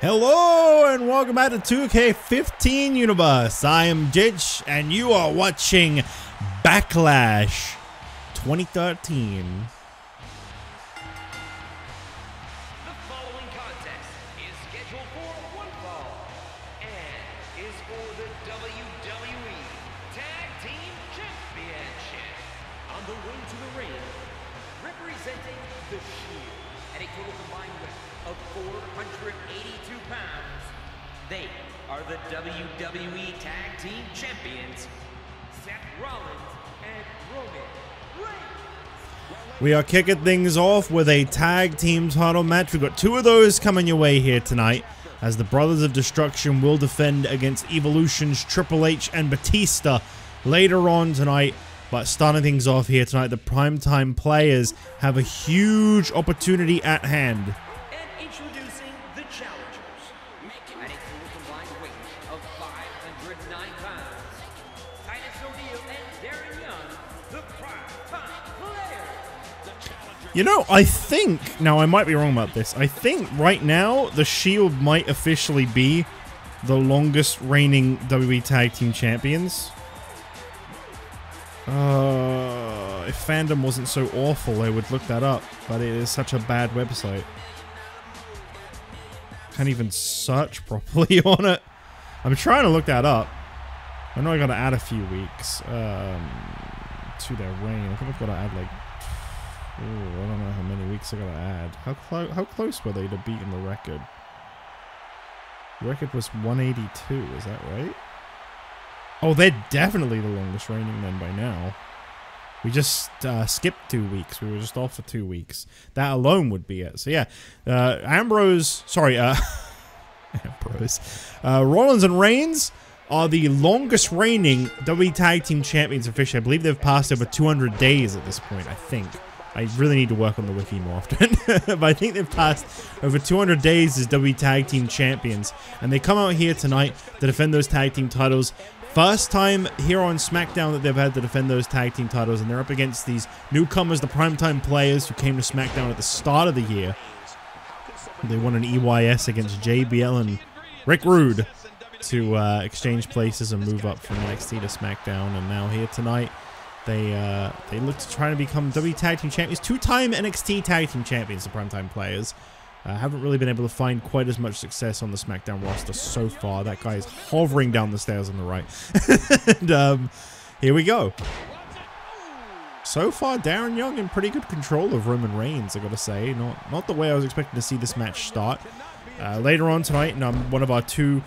Hello and welcome back to 2K15 Universe. I am Ditch and you are watching Backlash 2013. The following contest is scheduled for one fall and is for the WWE Tag Team Championship. On the way to the ring, representing The Shield at a total combined weight of 482 pounds, they are the WWE Tag Team Champions, Seth Rollins and Roman Reigns. We are kicking things off with a tag team title match. We've got two of those coming your way here tonight, as the Brothers of Destruction will defend against Evolution's Triple H and Batista later on tonight. But starting things off here tonight, the Primetime Players have a huge opportunity at hand. And introducing the challengers, at a total combined weight of 509 pounds, Titus O'Neil and Darren Young, the Primetime Players. You know, I think, now I might be wrong about this, I think right now the Shield might officially be the longest reigning WWE Tag Team Champions. If fandom wasn't so awful, I would look that up, but it is such a bad website. Can't even search properly on it. I'm trying to look that up. I know I gotta add a few weeks to their reign. I think I've gotta add like, I don't know how many weeks I gotta add. How close were they to beating the record? The record was 182, is that right? Oh, they're definitely the longest reigning then by now. We just skipped 2 weeks. We were just off for 2 weeks. That alone would be it. So yeah, Ambrose, Rollins and Reigns are the longest reigning WWE Tag Team Champions officially. I believe they've passed over 200 days at this point, I think. I really need to work on the wiki more often. But I think they've passed over 200 days as WWE Tag Team Champions. And they come out here tonight to defend those tag team titles. First time here on SmackDown that they've had to defend those tag team titles, and they're up against these newcomers, the Primetime Players, who came to SmackDown at the start of the year. They won an EYS against JBL and Rick Rude to exchange places and move up from NXT to SmackDown, and now here tonight they look to try to become WWE Tag Team Champions, two-time NXT Tag Team Champions, the Primetime Players. Haven't really been able to find quite as much success on the SmackDown roster so far. That guy is hovering down the stairs on the right. And here we go. So far, Darren Young in pretty good control of Roman Reigns, I gotta say. Not the way I was expecting to see this match start. Later on tonight, one of our two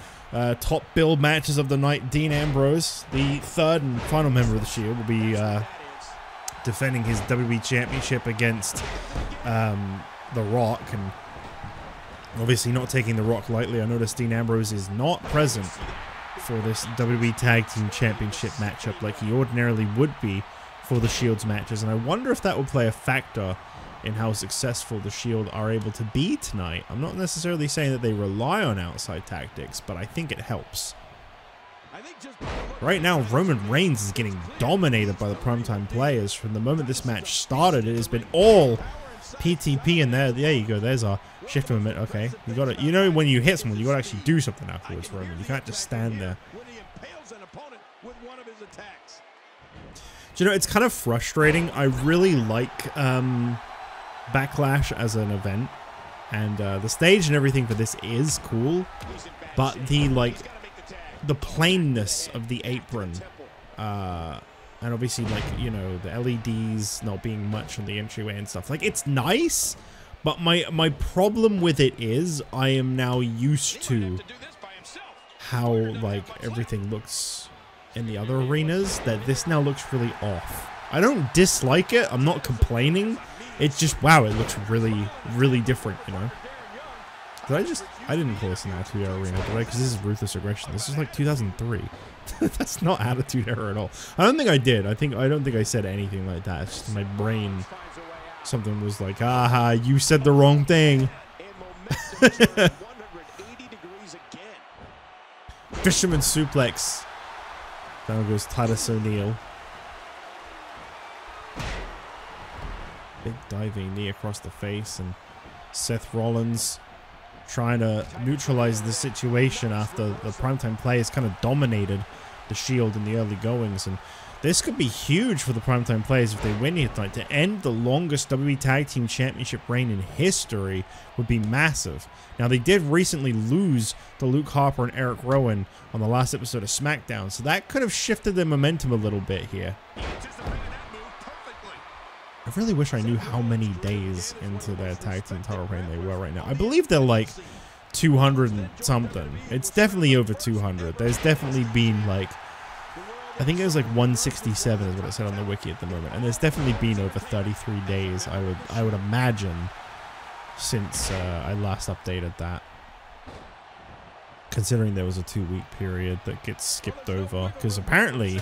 top build matches of the night, Dean Ambrose, the third and final member of the Shield, will be defending his WWE Championship against The Rock, and obviously not taking The Rock lightly. I noticed Dean Ambrose is not present for this WWE Tag Team Championship matchup like he ordinarily would be for the Shield's matches, and I wonder if that will play a factor in how successful the Shield are able to be tonight. I'm not necessarily saying that they rely on outside tactics, but I think it helps. Right now, Roman Reigns is getting dominated by the Primetime Players. From the moment this match started, it has been all PTP, and there you go. There's our shift movement. Okay, you got to, you know, when you hit someone, you got to actually do something afterwards, Roman. You can't just stand there. Do you know, it's kind of frustrating. I really like Backlash as an event, and the stage and everything for this is cool, but the plainness of the apron, and obviously, like, you know, the LEDs not being much on the entryway and stuff. Like, it's nice, but my problem with it is I am now used to how, like, everything looks in the other arenas, that this now looks really off. I don't dislike it. I'm not complaining. It's just, wow, it looks really, really different, you know? I didn't call this an Attitude Era arena, did I? Because this is Ruthless Aggression. This is like 2003. That's not Attitude Era at all. I don't think I did. I don't think I said anything like that. It's just my brain. Something was like, aha, you said the wrong thing. Fisherman suplex. Down goes Titus O'Neil. Big diving knee across the face, and Seth Rollins trying to neutralize the situation after the Primetime Players kind of dominated the Shield in the early goings. And this could be huge for the Primetime Players if they win here tonight. To end the longest WWE Tag Team Championship reign in history would be massive. Now, they did recently lose to Luke Harper and Eric Rowan on the last episode of SmackDown, so that could have shifted their momentum a little bit here. I really wish I knew how many days into their tag team title reign they were right now. I believe they're like 200 and something. It's definitely over 200. There's definitely been like, I think it was like 167 is what it said on the wiki at the moment, and there's definitely been over 33 days. I would imagine since I last updated that. Considering there was a 2-week period that gets skipped over, because apparently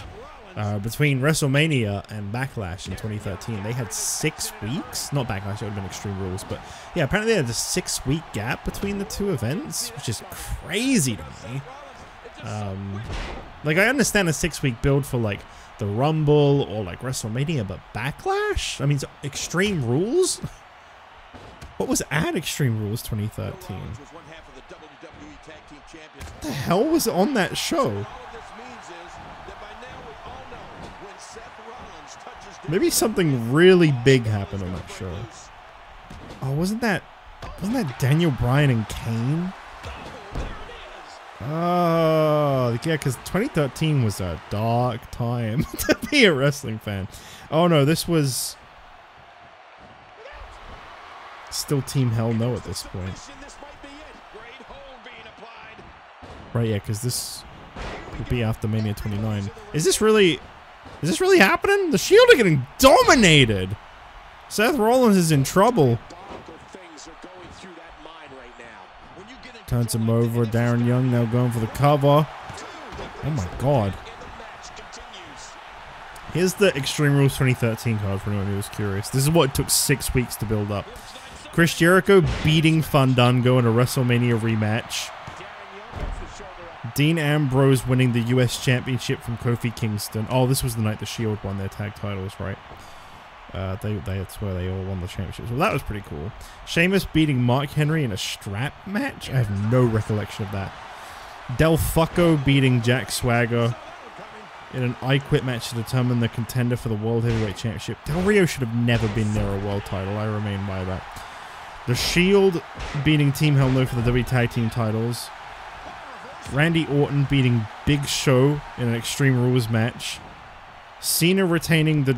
between WrestleMania and Backlash in 2013, they had 6 weeks. Not Backlash, it would have been Extreme Rules, but yeah, apparently they had a 6-week gap between the two events, which is crazy to me. Like, I understand a 6-week build for like the Rumble or like WrestleMania, but Backlash? I mean, Extreme Rules? What was at Extreme Rules 2013? What the hell was on that show? Maybe something really big happened on that show. Oh, wasn't that Daniel Bryan and Kane? Oh, yeah, because 2013 was a dark time to be a wrestling fan. Oh no, this was still Team Hell No at this point. Right, yeah, because this will be after Mania 29. Is this really happening? The Shield are getting dominated. Seth Rollins is in trouble. Turns him over. Darren Young now going for the cover. Oh my god. Here's the Extreme Rules 2013 card for anyone who was curious. This is what it took 6 weeks to build up. Chris Jericho beating Fandango in a WrestleMania rematch. Dean Ambrose winning the US Championship from Kofi Kingston. Oh, this was the night the Shield won their tag titles, right? That's where they all won the championships. Well, that was pretty cool. Sheamus beating Mark Henry in a strap match? I have no recollection of that. Del Fucco beating Jack Swagger in an I Quit match to determine the contender for the World Heavyweight Championship. Del Rio should have never been near a world title. I remain by that. The Shield beating Team Hell No for the WWE Tag Team titles. Randy Orton beating Big Show in an Extreme Rules match. Cena retaining the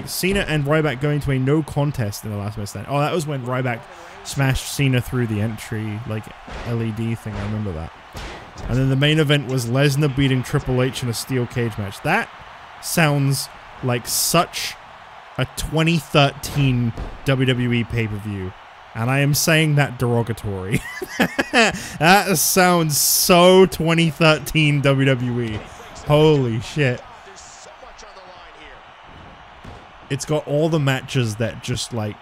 Cena and Ryback going to a no contest in the last minute stand. Oh, that was when Ryback smashed Cena through the entry, like, LED thing. I remember that. And then the main event was Lesnar beating Triple H in a steel cage match. That sounds like such a 2013 WWE pay-per-view. And I am saying that derogatory. That sounds so 2013 WWE. Holy shit. It's got all the matches that just, like,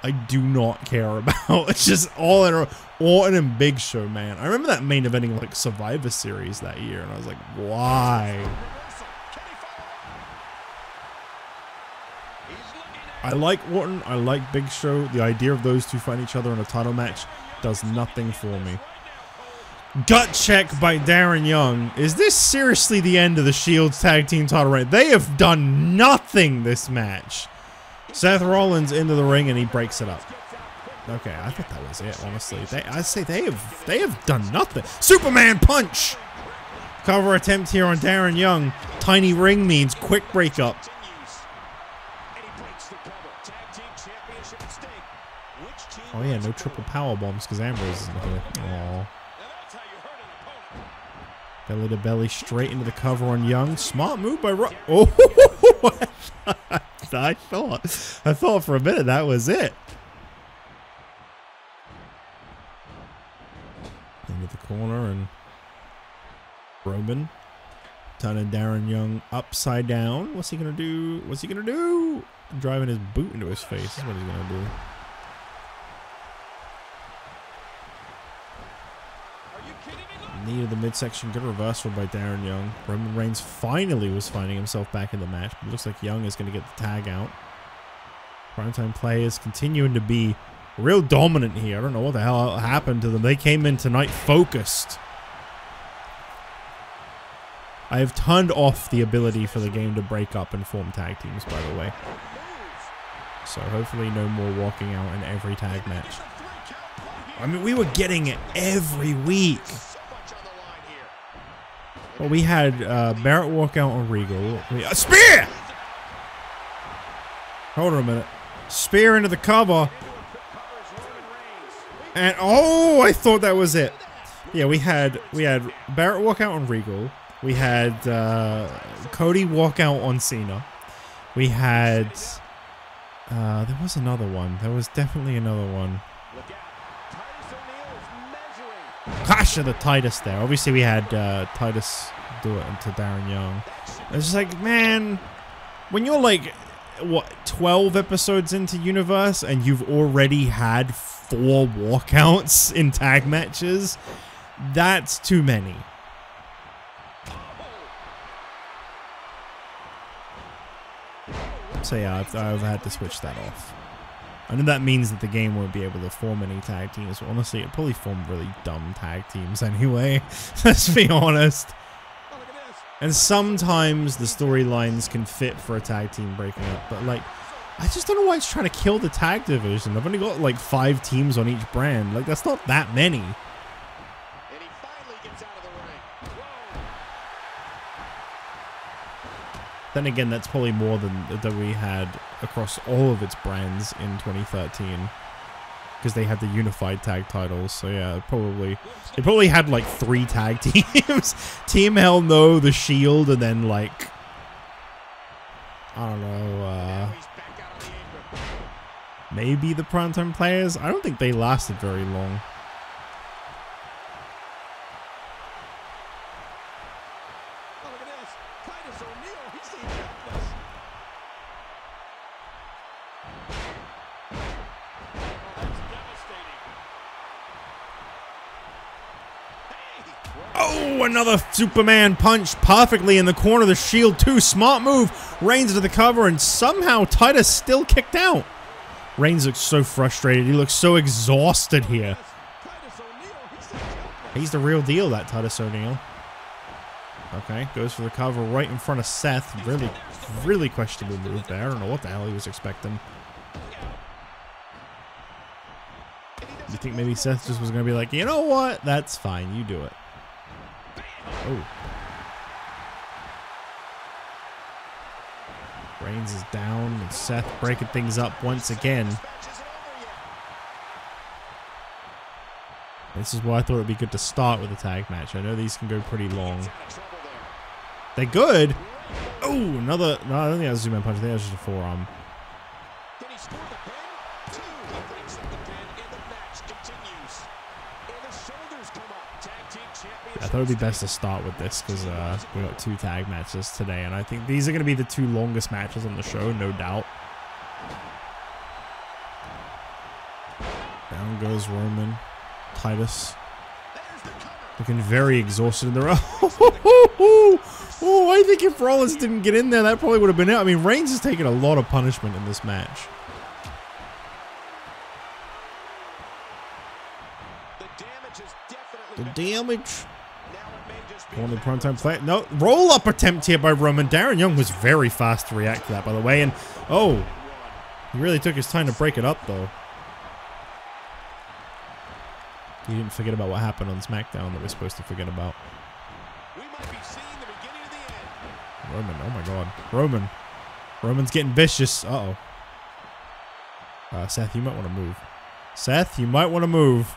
I do not care about. It's just all in Orton and Big Show, man. I remember that main eventing, like, Survivor Series that year, and I was like, why? I like Orton, I like Big Show. The idea of those two fighting each other in a title match does nothing for me. Gut check by Darren Young. Is this seriously the end of the Shield's tag team title reign? They have done nothing this match. Seth Rollins into the ring and he breaks it up. Okay, I thought that was it, honestly. I say they have done nothing. Superman punch! Cover attempt here on Darren Young. Tiny ring means quick breakup. Oh yeah, no triple power bombs because Ambrose isn't here. Aww. Belly to belly straight into the cover on Young. Smart move by Oh, I thought for a minute that was it. Into the corner and Roman turning Darren Young upside down. What's he gonna do? What's he gonna do? Driving his boot into his face is what he's gonna do. Knee to the midsection, good reversal by Darren Young. Roman Reigns finally was finding himself back in the match, but it looks like Young is going to get the tag out. Primetime Players continuing to be real dominant here. I don't know what the hell happened to them. They came in tonight focused. I have turned off the ability for the game to break up and form tag teams, by the way. So hopefully no more walking out in every tag match. I mean, we were getting it every week. Well, we had Barrett walk out on Regal. Spear! Hold on a minute. Spear into the cover. And oh, I thought that was it. Yeah, we had Barrett walk out on Regal. We had Cody walk out on Cena. We had there was another one. There was definitely another one. Clash of the Titus there. Obviously we had Titus do it into Darren Young. It's just like, man, when you're like, what, 12 episodes into Universe and you've already had 4 walkouts in tag matches, that's too many. So yeah, I've had to switch that off. I know that means that the game won't be able to form any tag teams, but honestly, it'll probably form really dumb tag teams anyway. Let's be honest. And sometimes the storylines can fit for a tag team breaking up, but like, I just don't know why it's trying to kill the tag division. I've only got like 5 teams on each brand. Like, that's not that many. Then again, that's probably more than we had across all of its brands in 2013, because they had the unified tag titles. So yeah, they probably had like 3 tag teams: Team Hell No, the Shield, and then like, I don't know, maybe the Primetime Players. I don't think they lasted very long. Oh, another Superman punch perfectly in the corner of the Shield. Too smart move. Reigns to the cover, and somehow Titus still kicked out. Reigns looks so frustrated. He looks so exhausted here. He's the real deal, that Titus O'Neil. Okay, goes for the cover right in front of Seth. Really questionable move there. I don't know what the hell he was expecting. You think maybe Seth just was going to be like, you know what? That's fine. You do it. Oh. Reigns is down, and Seth breaking things up once again. This is why I thought it would be good to start with a tag match. I know these can go pretty long. They're good. Oh, another. No, I don't think that was a Superman punch. I think that was just a forearm. I thought it would be best to start with this because we got 2 tag matches today, and I think these are going to be the 2 longest matches on the show, no doubt. Down goes Roman. Titus looking very exhausted in the row. Oh, I think if Rollins didn't get in there, that probably would have been it. I mean, Reigns has taken a lot of punishment in this match. The damage. On the Primetime Play. No, roll up attempt here by Roman. Darren Young was very fast to react to that, by the way. And oh, he really took his time to break it up, though. He didn't forget about what happened on SmackDown that we're supposed to forget about. Roman, oh my God, Roman. Roman's getting vicious. Uh-oh. Seth, you might want to move. Seth, you might want to move.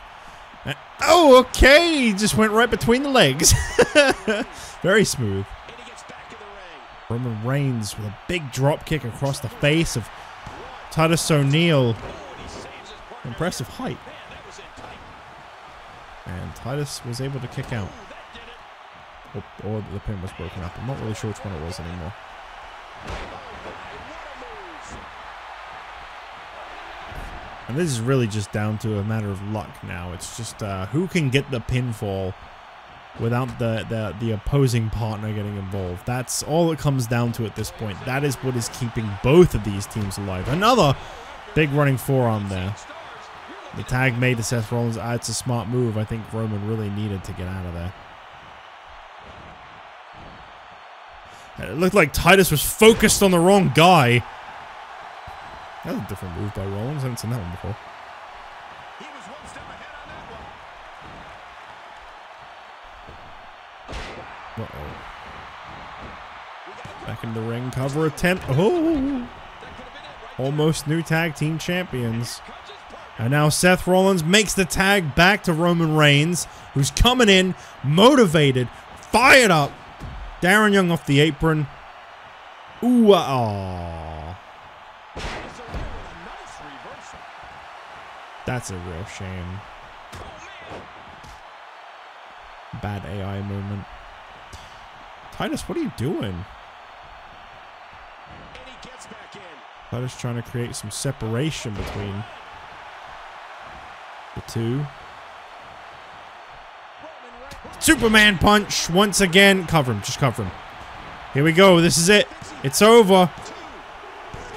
Oh, okay. He just went right between the legs. Very smooth. Roman Reigns with a big drop kick across the face of Titus O'Neil. Impressive height. And Titus was able to kick out. Or the pin was broken up. I'm not really sure which one it was anymore. And this is really just down to a matter of luck now. It's just who can get the pinfall without the opposing partner getting involved. That's all it comes down to at this point. That is what is keeping both of these teams alive. Another big running forearm there. The tag made to Seth Rollins. It's a smart move. I think Roman really needed to get out of there. It looked like Titus was focused on the wrong guy. That was a different move by Rollins. I haven't seen that one before. He was one step ahead on that one. Uh-oh. Back in the ring. Cover attempt. Oh! Almost new tag team champions. And now Seth Rollins makes the tag back to Roman Reigns, who's coming in, motivated, fired up. Darren Young off the apron. Ooh, aww. That's a real shame. Bad AI moment. Titus, what are you doing? Titus trying to create some separation between the two. Superman punch once again. Cover him. Just cover him. Here we go. This is it. It's over.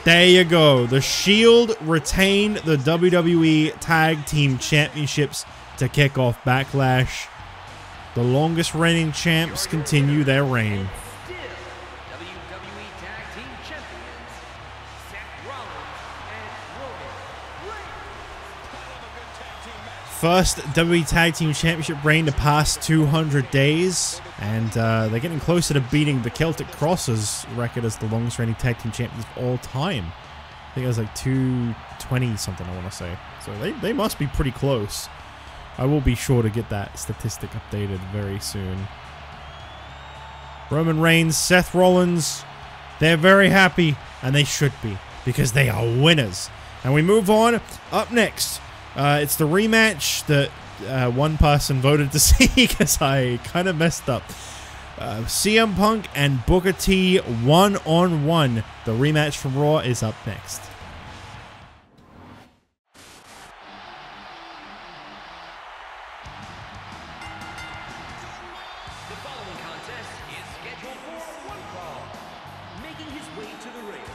There you go. The Shield retained the WWE Tag Team Championships to kick off Backlash. The longest reigning champs continue their reign. Still, WWE Tag Team Champions, Seth Rollins and Roman Reigns. First WWE Tag Team Championship reign to pass 200 days. And they're getting closer to beating the Celtic Crossers record as the longest reigning tag team champions of all time. I think it was like 220 something, I want to say. So they must be pretty close. I will be sure to get that statistic updated very soon. Roman Reigns, Seth Rollins, they're very happy, and they should be, because they are winners. And we move on. Up next, it's the rematch that one person voted to see because I kind of messed up. CM Punk and Booker T one-on-one. The rematch from Raw is up next. The following contest is scheduled for one fall. Making his way to the ring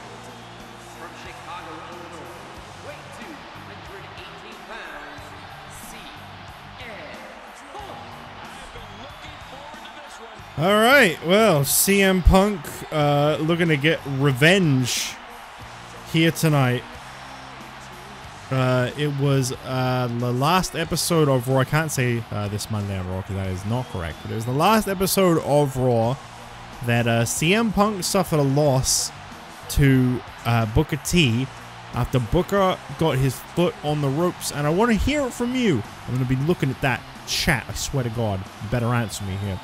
from Chicago, Illinois, weight 218 pounds, CM Punk. All right, well, CM Punk looking to get revenge here tonight. It was the last episode of Raw. I can't say this Monday on Raw because that is not correct. But it was the last episode of Raw that CM Punk suffered a loss to Booker T after Booker got his foot on the ropes. And I want to hear it from you. I'm going to be looking at that chat. I swear to God, you better answer me here.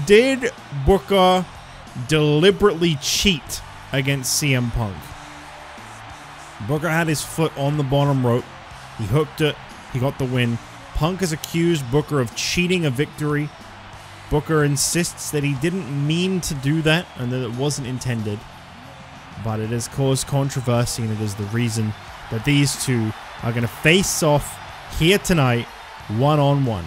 Did Booker deliberately cheat against CM Punk? Booker had his foot on the bottom rope. He hooked it. He got the win. Punk has accused Booker of cheating a victory. Booker insists that he didn't mean to do that and that it wasn't intended. But it has caused controversy, and it is the reason that these two are going to face off here tonight, one-on-one.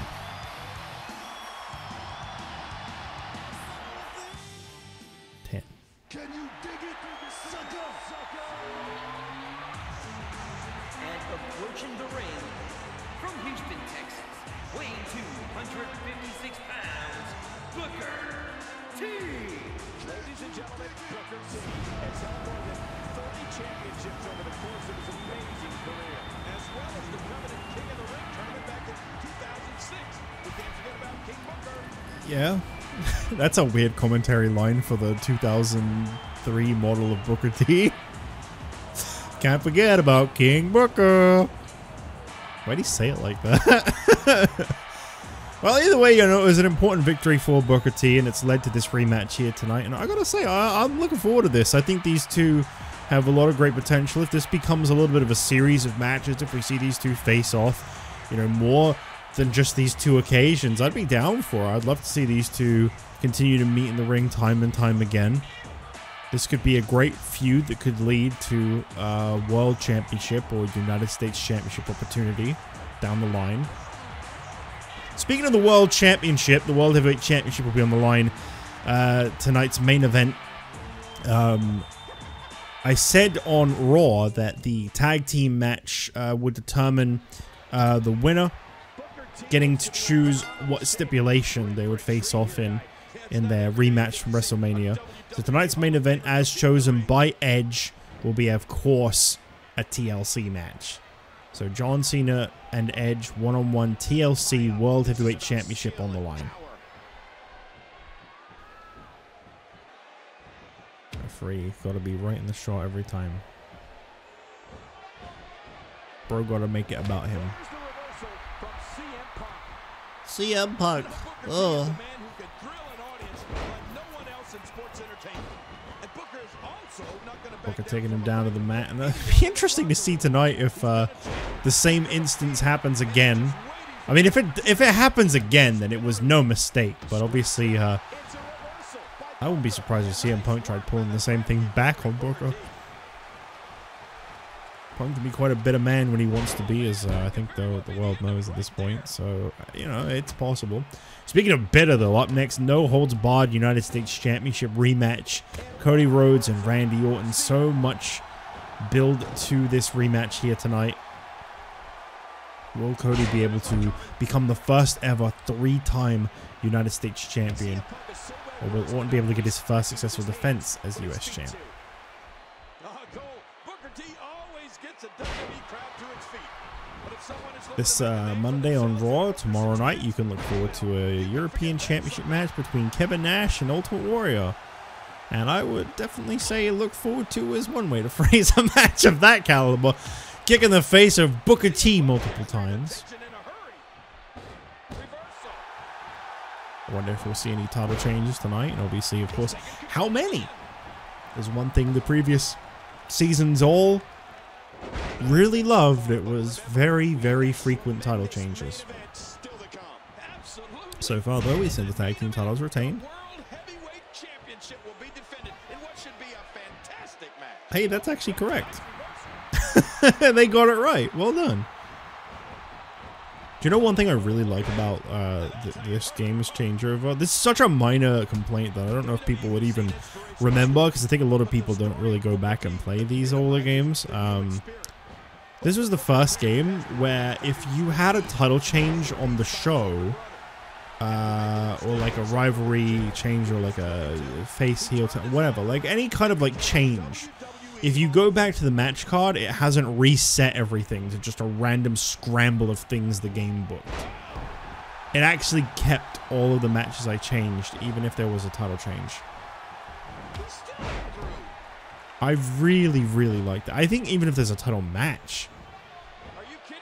And approaching the ring from Houston, Texas, weighing 256 pounds, Booker T. Ladies and gentlemen, Booker T has held more than 30 championships over the course of his amazing career, as well as the Covenant King of the Ring tournament back in 2006. We can't forget about King Booker. Yeah, that's a weird commentary line for the 2003 model of Booker T. Can't forget about King Booker. Why'd he say it like that? Well, either way, you know, it was an important victory for Booker T, and it's led to this rematch here tonight. And I gotta say, I'm looking forward to this. I think these two have a lot of great potential. If this becomes a little bit of a series of matches, if we see these two face off, you know, more than just these two occasions, I'd be down for it. I'd love to see these two continue to meet in the ring time and time again. This could be a great feud that could lead to a World Championship or United States Championship opportunity down the line. Speaking of the World Championship, the World Heavyweight Championship will be on the line tonight's main event. I said on Raw that the tag team match would determine the winner getting to choose what stipulation they would face off in their rematch from WrestleMania. So tonight's main event, as chosen by Edge, will be, of course, a TLC match. So John Cena and Edge, one-on-one TLC World Heavyweight Championship on the line. Referee got to be right in the shot every time. Bro got to make it about him. CM Punk. Oh. Booker taking him down to the mat, and it'd be interesting to see tonight if the same instance happens again. I mean, if it happens again, then it was no mistake. But obviously, I wouldn't be surprised if CM Punk tried pulling the same thing back on Booker. Punk can be quite a bitter man when he wants to be, as I think the world knows at this point. So, you know, it's possible. Speaking of bitter, though, up next, no holds barred United States Championship rematch. Cody Rhodes and Randy Orton. So much build to this rematch here tonight. Will Cody be able to become the first ever 3-time United States champion? Or will Orton be able to get his first successful defense as US champ? This Monday on Raw, tomorrow night, you can look forward to a European Championship match between Kevin Nash and Ultimate Warrior. And I would definitely say look forward to is one way to phrase a match of that caliber. Kick in the face of Booker T multiple times. I wonder if we'll see any title changes tonight. And obviously, of course, how many? There's one thing the previous seasons all really loved. It was very, very frequent title changes. So far, though, we said the tag team titles retained. Hey, that's actually correct. They got it right. Well done. Do you know one thing I really like about this game's changeover? This is such a minor complaint that I don't know if people would even remember, because I think a lot of people don't really go back and play these older games. This was the first game where if you had a title change on the show, or like a rivalry change, or like a face heel, whatever, like any kind of like change, if you go back to the match card, it hasn't reset everything to just a random scramble of things the game booked. It actually kept all of the matches I changed, even if there was a title change. I really, really liked it. I think even if there's a title match,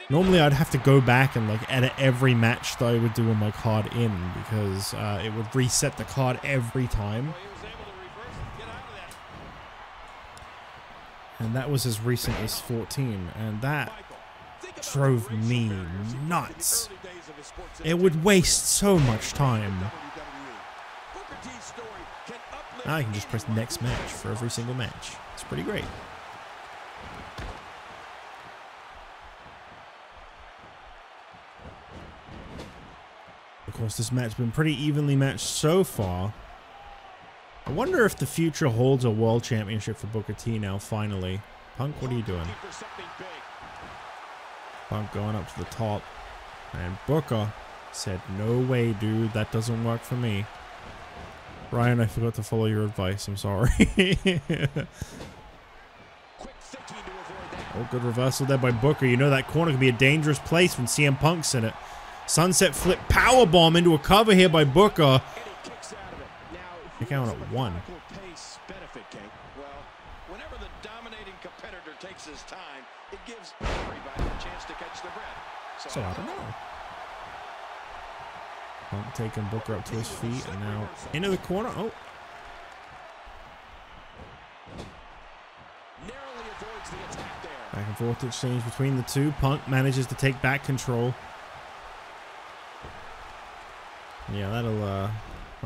normally I'd have to go back and like edit every match that I would do on my card in, because it would reset the card every time. And that was as recent as 14, and that drove me nuts. It would waste so much time. Now I can just press next match for every single match. It's pretty great. Of course, this match has been pretty evenly matched so far. I wonder if the future holds a world championship for Booker T now, finally. Punk, what are you doing? Punk going up to the top. And Booker said, no way, dude. That doesn't work for me. Ryan, I forgot to follow your advice. I'm sorry. Oh, good reversal there by Booker. You know that corner can be a dangerous place when CM Punk's in it. Sunset flip powerbomb into a cover here by Booker. Kick out at 1. Whenever the dominating competitor takes his time, it gives everybody a chance to catch the breath. So I don't know. Punk taking Booker up to his feet, and now into the corner. Oh. Back and forth exchange between the two. Punk manages to take back control. Yeah, that'll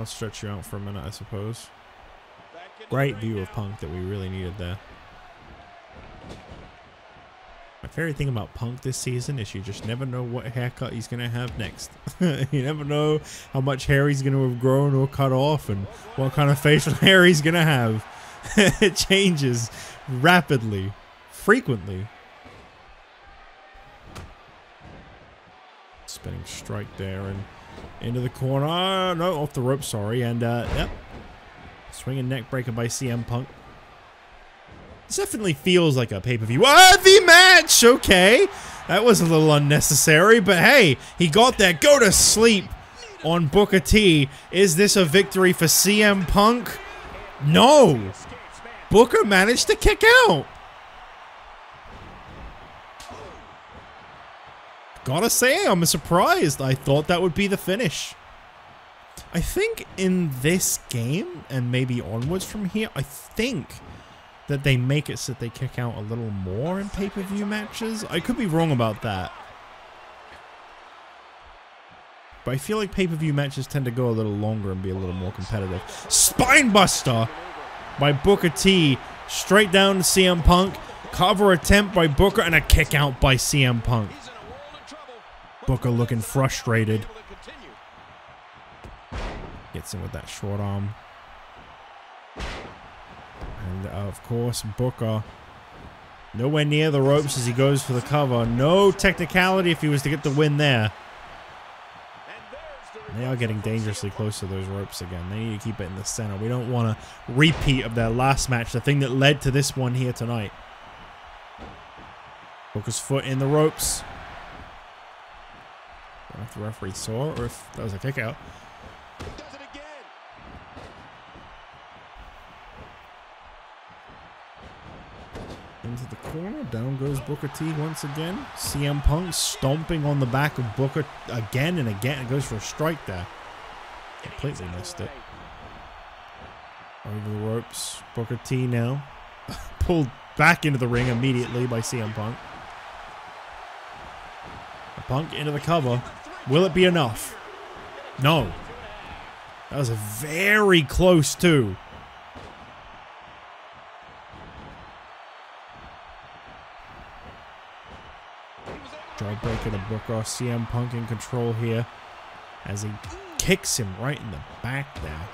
stretch you out for a minute, I suppose. Great view of Punk that we really needed there. My favorite thing about Punk this season is you just never know what haircut he's going to have next. You never know how much hair he's going to have grown or cut off, and what kind of facial hair he's going to have. It changes rapidly, frequently. Spinning strike there and into the corner. No, off the rope, sorry. And, yep. Swinging neck breaker by CM Punk. This definitely feels like a pay-per-view worthy match. Okay. That was a little unnecessary, but hey, he got that. Go to sleep on Booker T. Is this a victory for CM Punk? No. Booker managed to kick out. Gotta say, I'm surprised. I thought that would be the finish. I think in this game, and maybe onwards from here, I think that they make it so that they kick out a little more in pay-per-view matches. I could be wrong about that. But I feel like pay-per-view matches tend to go a little longer and be a little more competitive. Spinebuster by Booker T. Straight down to CM Punk. Cover attempt by Booker and a kick out by CM Punk. Booker looking frustrated. Gets in with that short arm. And of course, Booker nowhere near the ropes as he goes for the cover. No technicality if he was to get the win there. They are getting dangerously close to those ropes again. They need to keep it in the center. We don't want a repeat of their last match, the thing that led to this one here tonight. Booker's foot in the ropes. I don't know if the referee saw it or if that was a kick out. Into the corner, down goes Booker T once again. CM Punk stomping on the back of Booker again and again. It goes for a strike there. Completely missed it. Over the ropes, Booker T now. Pulled back into the ring immediately by CM Punk. Punk into the cover. Will it be enough? No. That was a very close too. Jawbreaker to Booker. CM Punk in control here as he kicks him right in the back there.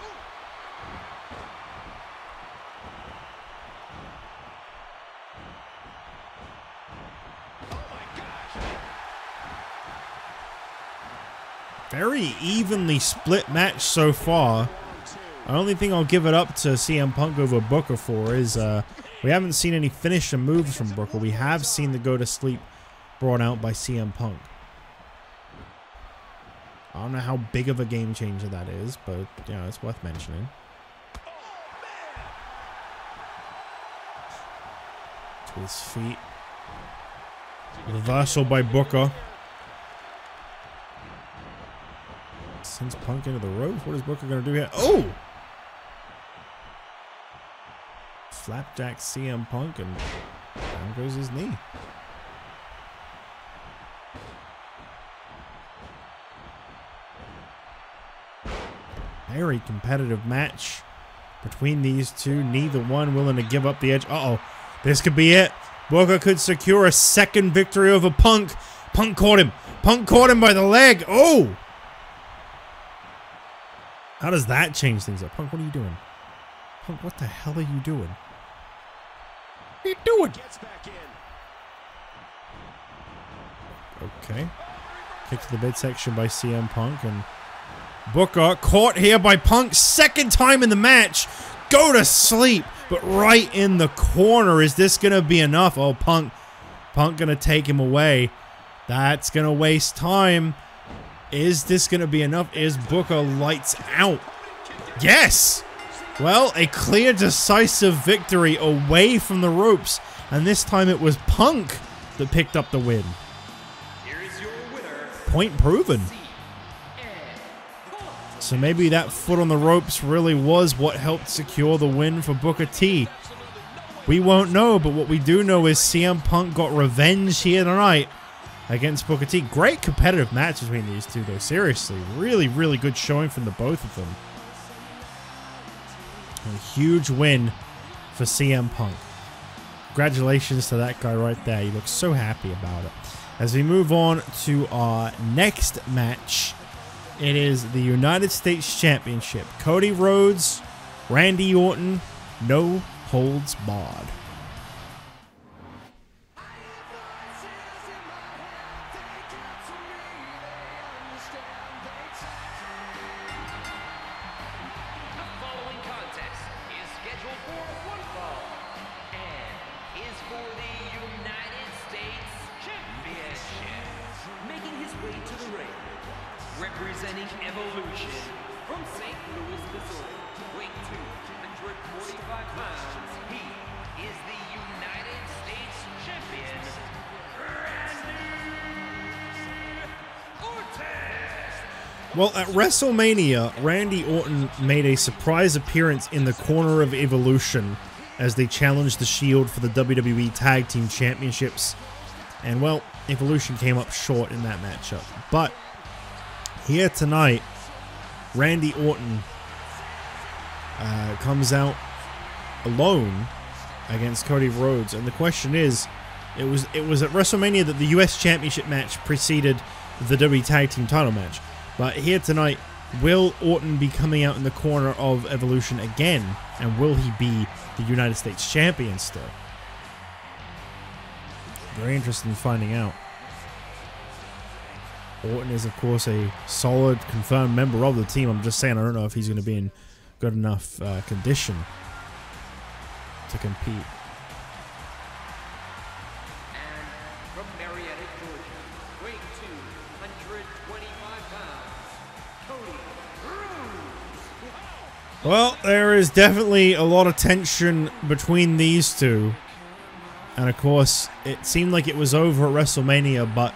Very evenly split match so far. The only thing I'll give it up to CM Punk over Booker for is we haven't seen any finisher moves from Booker. We have seen the go to sleep brought out by CM Punk. I don't know how big of a game changer that is, but you know, it's worth mentioning. To his feet. Reversal by Booker. Sends Punk into the ropes. What is Booker going to do here? Oh! Flapjack CM Punk, and down goes his knee. Very competitive match between these two. Neither one willing to give up the edge. Uh-oh. This could be it. Booker could secure a second victory over Punk. Punk caught him. Punk caught him by the leg. Oh! How does that change things up? Punk, what are you doing? Punk, what the hell are you doing? What are you doing? Okay. Kick to the midsection by CM Punk, and Booker caught here by Punk. Second time in the match. Go to sleep, but right in the corner. Is this going to be enough? Oh, Punk going to take him away. That's going to waste time. Is this going to be enough? Is Booker lights out? Yes! Well, a clear, decisive victory away from the ropes. And this time it was Punk that picked up the win. Here is your winner. Point proven. So maybe that foot on the ropes really was what helped secure the win for Booker T. We won't know, but what we do know is CM Punk got revenge here tonight against Booker T. Great competitive match between these two, though. Seriously, really, really good showing from the both of them. A huge win for CM Punk. Congratulations to that guy right there. He looks so happy about it. As we move on to our next match, it is the United States Championship. Cody Rhodes, Randy Orton, no holds barred. The following contest is scheduled for one fall and is for the United States Championship. Making his way to the ring, representing Evolution from St. Louis, Missouri, weight 245 pounds, he is the United States Champion, Randy Orton. Well, at WrestleMania, Randy Orton made a surprise appearance in the corner of Evolution as they challenged the Shield for the WWE Tag Team Championships. And, well, Evolution came up short in that matchup. But here tonight, Randy Orton comes out alone against Cody Rhodes. And the question is, it was at WrestleMania that the US Championship match preceded the WWE Tag Team title match. But here tonight, will Orton be coming out in the corner of Evolution again? And will he be the United States Champion still? Very interested in finding out. Orton is, of course, a solid, confirmed member of the team. I'm just saying, I don't know if he's going to be in good enough condition to compete. And from Marietta, Georgia, weight 225 pounds, Cody Rhodes. Well, there is definitely a lot of tension between these two. And of course, it seemed like it was over at WrestleMania, but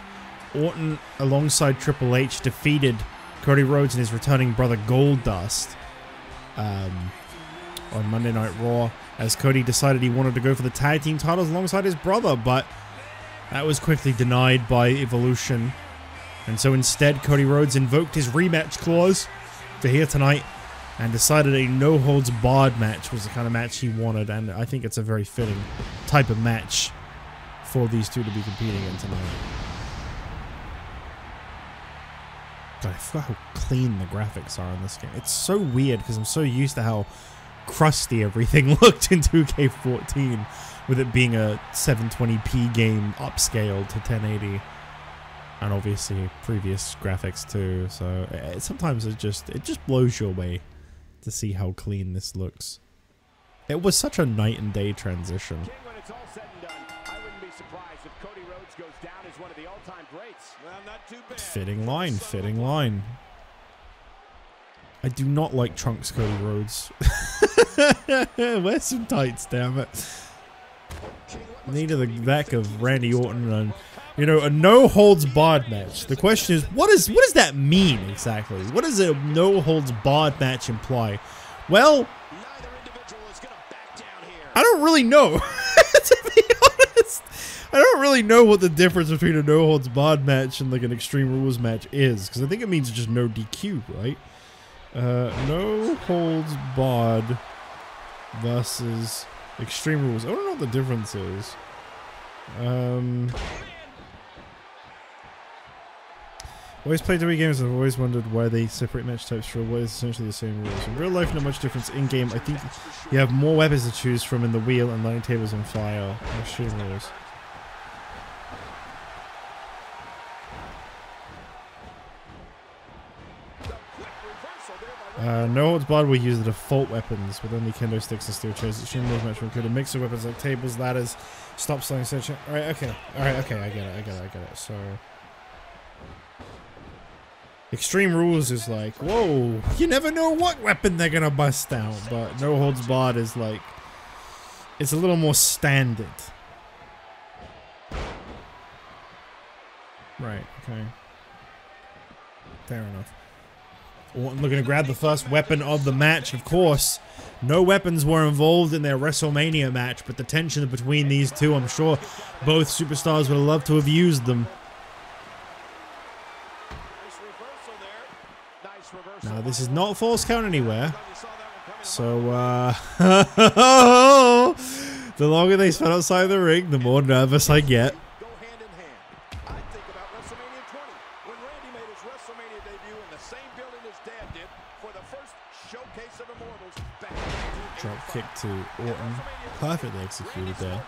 Orton, alongside Triple H, defeated Cody Rhodes and his returning brother Goldust on Monday Night Raw, as Cody decided he wanted to go for the tag team titles alongside his brother, but that was quickly denied by Evolution. And so instead, Cody Rhodes invoked his rematch clause for here tonight and decided a no-holds-barred match was the kind of match he wanted, and I think it's a very fitting type of match for these two to be competing in tonight. God, I forgot how clean the graphics are in this game. It's so weird because I'm so used to how crusty everything looked in 2K14 with it being a 720p game upscaled to 1080. And obviously previous graphics too, so sometimes it just blows you away to see how clean this looks. It was such a night and day transition. King, when it's all said and done, I wouldn't be surprised if Cody Rhodes goes down as one of the all-time greats. Well, not too bad. Fitting line, fitting line. I do not like Trunks Cody Rhodes. Wear some tights, damn it. Need the back of Randy Orton and, you know, a no-holds-barred match. The question is, what does that mean exactly? What does a no-holds-barred match imply? Well, Neither individual is going to back down here. I don't really know. To be honest, I don't really know what the difference between a no-holds-barred match and like an Extreme Rules match is, because I think it means just no DQ, right? No-holds-barred versus Extreme Rules. I don't know what the difference is. Always played WWE games and I've always wondered why they separate match types for what is essentially the same rules. In real life, not much difference. In game, I think you have more weapons to choose from in the wheel and lighting tables on fire. Extreme Rules. No holds barred will use the default weapons with only kendo sticks and steel chairs. Extreme Rules match will include a mix of weapons like tables, ladders, stop sliding, etc. Alright, okay. Alright, okay, I get it. So Extreme Rules is like, whoa, you never know what weapon they're gonna bust out, but no holds barred is like, it's a little more standard. Right, okay. Fair enough. Orton looking to grab the first weapon of the match, of course. No weapons were involved in their WrestleMania match, but the tension between these two, I'm sure both superstars would have loved to have used them. Now, this is not false count anywhere. So, the longer they spend outside the ring, the more nervous I get. WrestleMania debut in the same building his dad did for the first showcase of Immortals back in 1985. Drop kick to Orton. Perfectly executed there.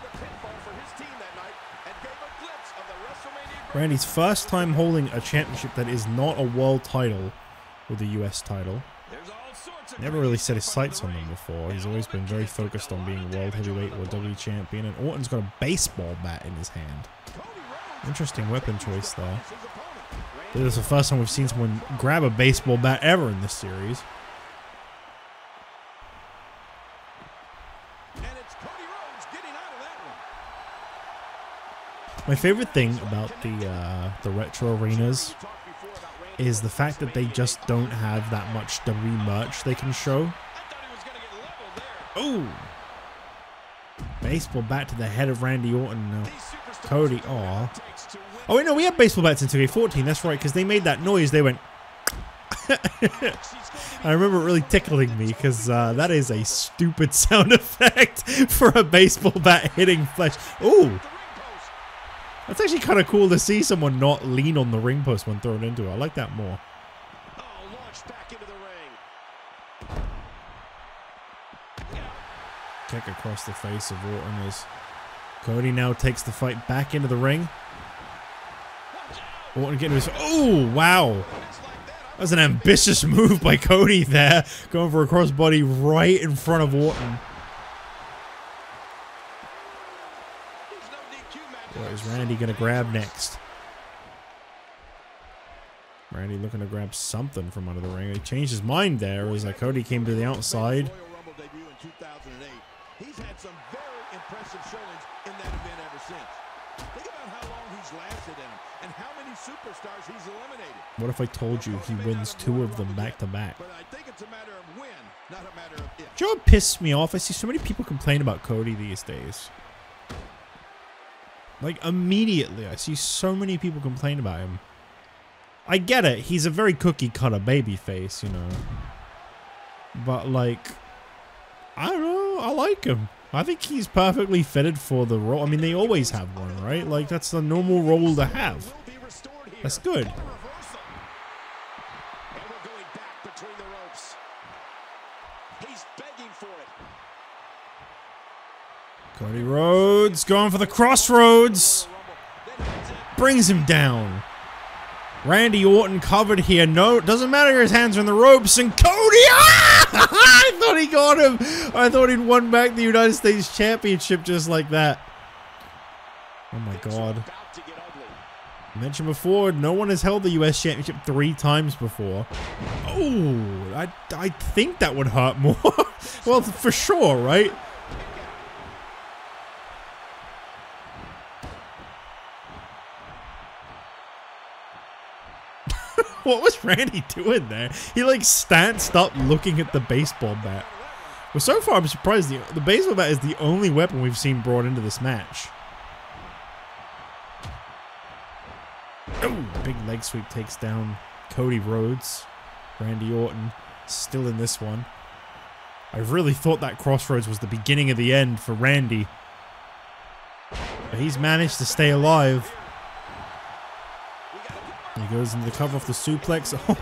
Randy's first time holding a championship that is not a world title with the US title. Never really set his sights on them before. He's always been very focused on being world heavyweight or W champion, and Orton's got a baseball bat in his hand. Interesting weapon choice there. This is the first time we've seen someone grab a baseball bat ever in this series. My favorite thing about the retro arenas is the fact that they just don't have that much WWE merch they can show. Oh! Baseball bat to the head of Randy Orton. No. Cody, aw. Oh wait, no, we had baseball bats in 2K14. That's right, because they made that noise. They went. I remember it really tickling me because that is a stupid sound effect for a baseball bat hitting flesh. Ooh. That's actually kind of cool to see someone not lean on the ring post when thrown into it. I like that more. Kick across the face of Orton as Cody now takes the fight back into the ring. Orton getting his... Oh, wow. That was an ambitious move by Cody there. Going for a crossbody right in front of Orton. What is Randy going to grab next? Randy looking to grab something from under the ring. He changed his mind there as Cody came to the outside. He's had some very impressive showings in that event ever since. Think about how long he's lasted in them and how many superstars he's eliminated. What if I told you he wins 2 of them back to back? But I think it's a matter of when, not a matter of if. Do you know what pisses me off? I see so many people complain about Cody these days. Like, immediately, I see so many people complain about him. I get it. He's a very cookie-cutter babyface, you know. But, like, I don't know. I like him. I think he's perfectly fitted for the role. I mean, they always have one, right? Like, that's the normal role to have. That's good. And we're going back between the ropes. He's begging for it. Cody Rhodes going for the crossroads. Brings him down. Randy Orton covered here. No, it doesn't matter. His hands are in the ropes. And Cody, I thought he got him. I thought he'd won back the United States Championship just like that. Oh my God. I mentioned before, no one has held the US Championship 3 times before. Oh, I think that would hurt more. Well, for sure, right? What was Randy doing there? He like stanced up looking at the baseball bat. Well, so far I'm surprised the baseball bat is the only weapon we've seen brought into this match. Oh, big leg sweep takes down Cody Rhodes. Randy Orton still in this one. I really thought that crossroads was the beginning of the end for Randy. But he's managed to stay alive. He goes into the cover off the suplex. Oh.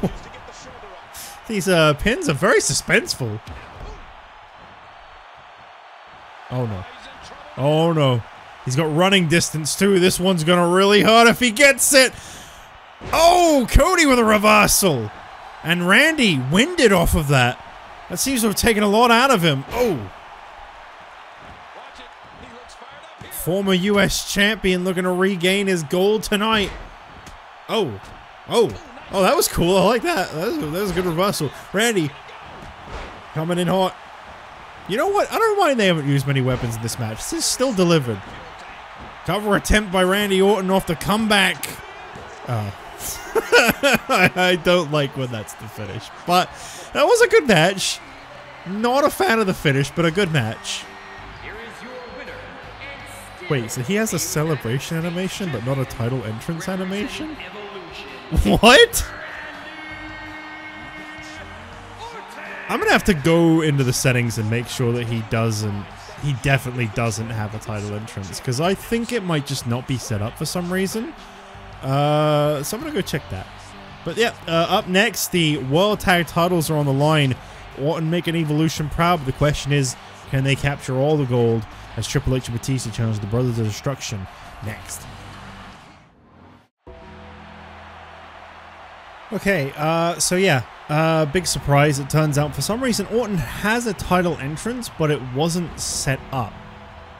These pins are very suspenseful. Oh no. Oh no. He's got running distance too. This one's gonna really hurt if he gets it. Oh, Cody with a reversal. And Randy winded off of that. That seems to have taken a lot out of him. Oh. Former US champion looking to regain his gold tonight. Oh, oh, oh, that was cool. I like that. That was a good reversal. Randy coming in hot. You know what? I don't know why they haven't used many weapons in this match. This is still delivered. Cover attempt by Randy Orton off the comeback. I don't like when that's the finish. But that was a good match. Not a fan of the finish, but a good match. Wait, so he has a celebration animation, but not a title entrance animation? What? I'm gonna have to go into the settings and make sure that he definitely doesn't have a title entrance, because I think it might just not be set up for some reason. So I'm gonna go check that. But yeah, up next, the World Tag Titles are on the line. Orton making Evolution proud, but the question is, can they capture all the gold as Triple H and Batista challenge the Brothers of Destruction next? Okay, so yeah, big surprise. It turns out for some reason Orton has a title entrance, but it wasn't set up.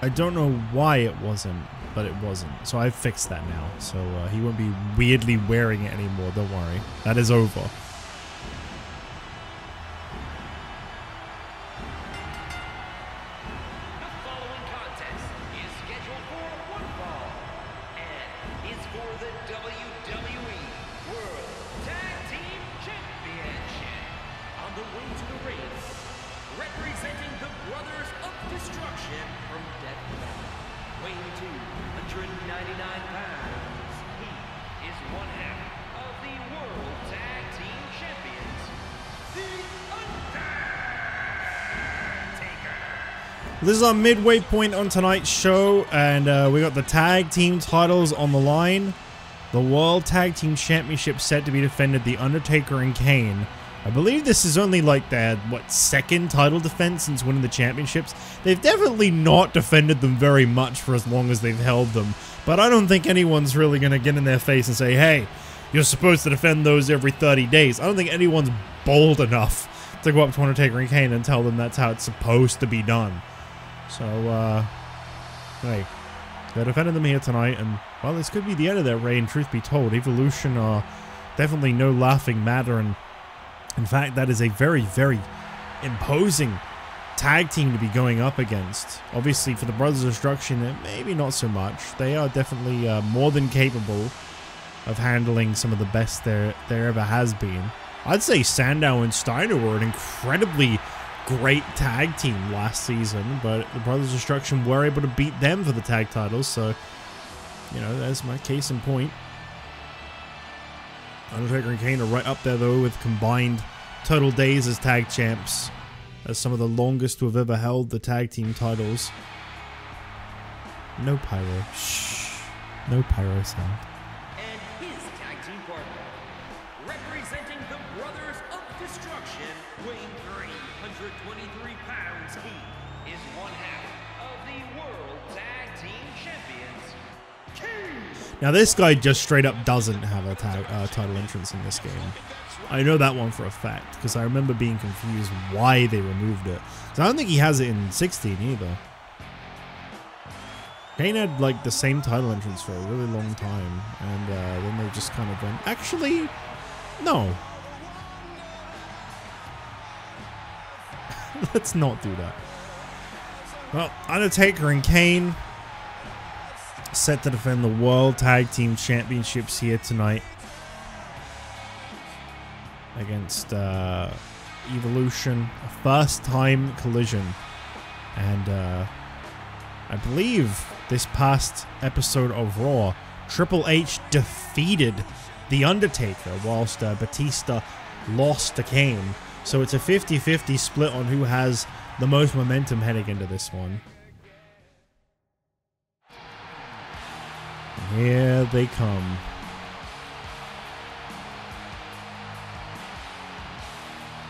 I don't know why it wasn't, but it wasn't. So I've fixed that now. So he won't be weirdly wearing it anymore. Don't worry. That is over. This is our midway point on tonight's show, and we got the tag team titles on the line. The World Tag Team Championship set to be defended, The Undertaker and Kane. I believe this is only like their, second title defense since winning the championships. They've definitely not defended them very much for as long as they've held them, but I don't think anyone's really going to get in their face and say, hey, you're supposed to defend those every 30 days. I don't think anyone's bold enough to go up to Undertaker and Kane and tell them that's how it's supposed to be done. So, hey, they're defending them here tonight, and, well, this could be the end of their reign, truth be told. Evolution are definitely no laughing matter, and in fact, that is a very, very imposing tag team to be going up against. Obviously, for the Brothers of Destruction, maybe not so much. They are definitely more than capable of handling some of the best there ever has been. I'd say Sandow and Steiner were an incredibly great tag team last season, but the Brothers of Destruction were able to beat them for the tag titles, so, you know, that's my case in point. Undertaker and Kane are right up there, though, with combined total days as tag champs, as some of the longest to have ever held the tag team titles. No pyro. Shh. No pyro sound. And his tag team partner, representing the Brothers of Destruction, weighing 323 pounds, he is one half of the World Tag Team Champions, Kane. Now this guy just straight up doesn't have a title entrance in this game. I know that one for a fact, because I remember being confused why they removed it. So I don't think he has it in 16 either. Kane had like the same title entrance for a really long time, and then they just kind of went, actually, no. Let's not do that. Well, Undertaker and Kane set to defend the World Tag Team Championships here tonight against Evolution. A first-time collision. And I believe this past episode of Raw, Triple H defeated The Undertaker whilst Batista lost to Kane. So it's a 50-50 split on who has the most momentum heading into this one. And here they come.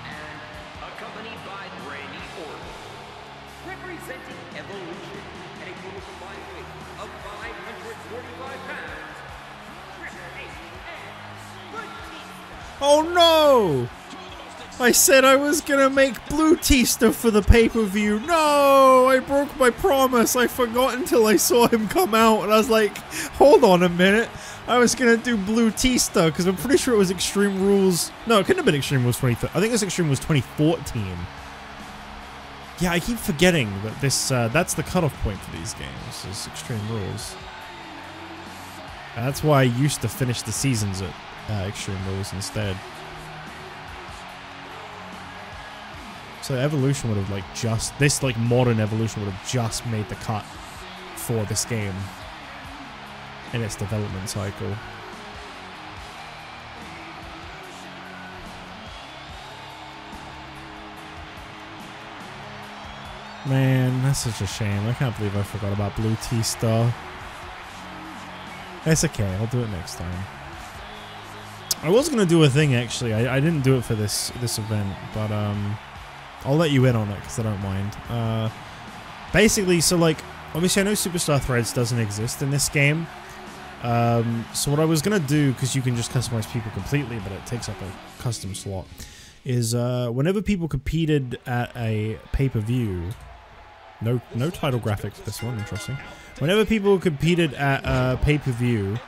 And accompanied by Randy Orton, representing Evolution at a total combined weight of 545 pounds, Triple H and Batista. Oh no! I said I was gonna make Blutista for the pay-per-view. No! I broke my promise. I forgot until I saw him come out, and I was like, hold on a minute. I was gonna do Blutista, because I'm pretty sure it was Extreme Rules. No, it couldn't have been Extreme Rules 2013. I think it was Extreme Rules 2014. Yeah, I keep forgetting that this, that's the cutoff point for these games, is Extreme Rules. That's why I used to finish the seasons at Extreme Rules instead. So Evolution would have like just, this like modern Evolution would have just made the cut for this game in its development cycle. Man, that's such a shame. I can't believe I forgot about Blutista. It's okay, I'll do it next time. I was gonna do a thing actually. I didn't do it for this event, but I'll let you in on it because I don't mind. Basically, so like obviously I know Superstar Threads doesn't exist in this game. So what I was gonna do, because you can just customize people completely, but it takes up a custom slot, is whenever people competed at a pay-per-view, no title graphic for this one, interesting. Whenever people competed at a pay-per-view,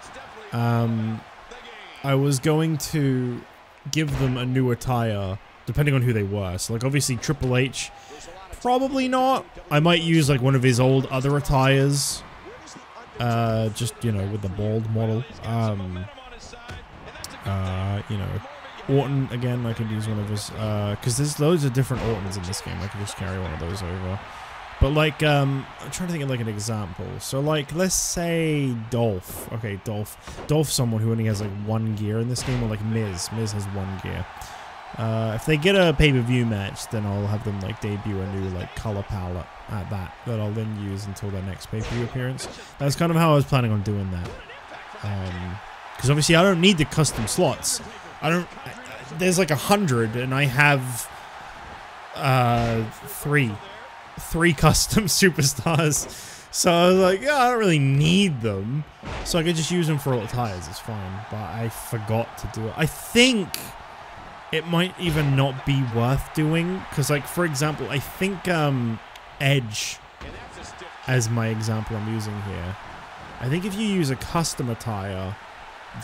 I was going to give them a new attire, depending on who they were. So like obviously Triple H, probably not. I might use like one of his old other attires, just, you know, with the bald model. You know, Orton, again, I could use one of his, because there's loads of different Ortons in this game. I could just carry one of those over. But like, I'm trying to think of like an example. So like, let's say Dolph. Okay, Dolph's someone who only has like one gear in this game, or like Miz. Miz has one gear. If they get a pay-per-view match, then I'll have them like debut a new like color palette at that I'll then use until their next pay-per-view appearance. That's kind of how I was planning on doing that. Because obviously I don't need the custom slots. There's like 100, and I have three custom superstars. So I was like, yeah, I don't really need them. So I could just use them for all the tires, it's fine. But I forgot to do it. I think it might even not be worth doing, because like, for example, I think Edge, as my example I'm using here, I think if you use a custom attire,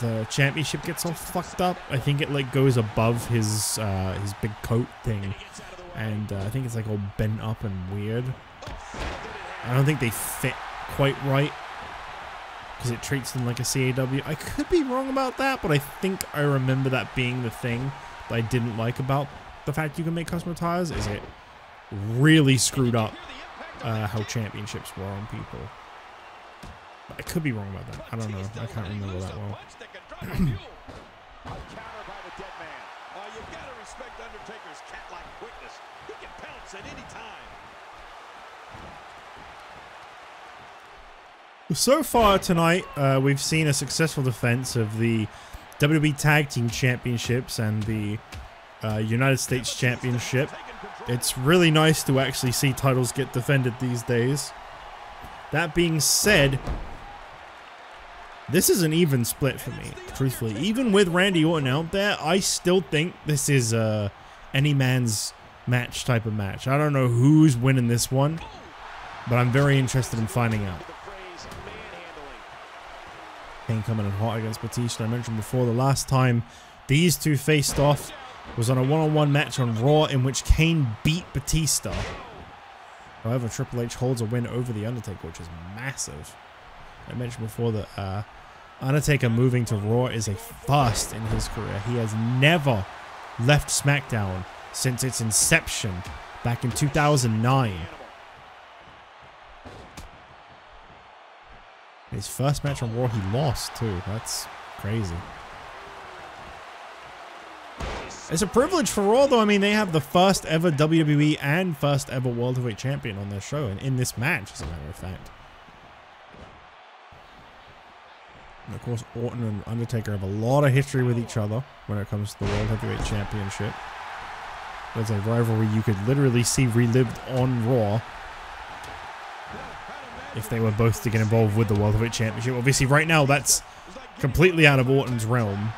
the championship gets all fucked up. I think it like goes above his big coat thing, and I think it's like all bent up and weird. I don't think they fit quite right, because it treats them like a CAW. I could be wrong about that, but I think I remember that being the thing that I didn't like about the fact you can make custom attires, is it really screwed up how championships were on people. I could be wrong about that. I don't know. I can't remember that well. So far tonight, we've seen a successful defense of the WWE Tag Team Championships and the United States Championship. It's really nice to actually see titles get defended these days. That being said, this is an even split for me, truthfully. Even with Randy Orton out there, I still think this is any man's match type of match. I don't know who's winning this one, but I'm very interested in finding out. Kane coming in hot against Batista. I mentioned before, the last time these two faced off was on a one-on-one match on Raw, in which Kane beat Batista. However, Triple H holds a win over The Undertaker, which is massive. I mentioned before that Undertaker moving to Raw is a first in his career. He has never left SmackDown since its inception back in 2009. His first match on Raw, he lost too. That's crazy. It's a privilege for Raw, though. I mean, they have the first ever WWE and first ever World Heavyweight Champion on their show, and in this match, as a matter of fact. And of course, Orton and Undertaker have a lot of history with each other when it comes to the World Heavyweight Championship. There's a rivalry you could literally see relived on Raw if they were both to get involved with the World Heavyweight Championship. Obviously, right now, that's completely out of Orton's realm.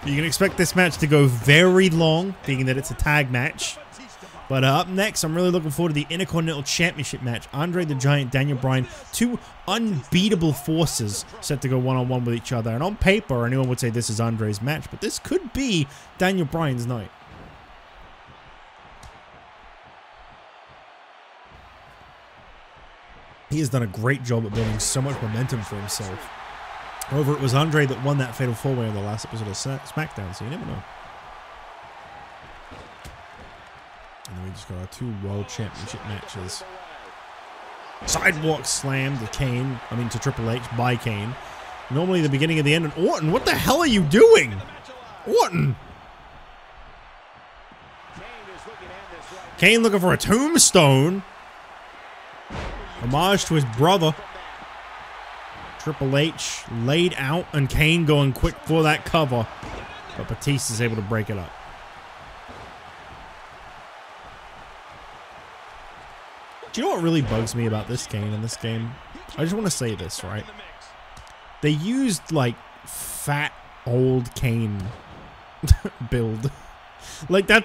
You can expect this match to go very long, being that it's a tag match. But up next, I'm really looking forward to the Intercontinental Championship match. Andre the Giant, Daniel Bryan, two unbeatable forces set to go one-on-one with each other. And on paper, anyone would say this is Andre's match, but this could be Daniel Bryan's night. He has done a great job at building so much momentum for himself. However, it was Andre that won that Fatal 4-Way in the last episode of SmackDown, so you never know. And then we just got our two World Championship matches. Sidewalk slam to Kane, to Triple H by Kane. Normally the beginning of the end. And Orton, what the hell are you doing? Orton! Kane looking for a tombstone. Homage to his brother. Triple H laid out and Kane going quick for that cover. But Batista's able to break it up. Do you know what really bugs me about this Kane in this game? I just want to say this, right? They used like fat old Kane build. Like that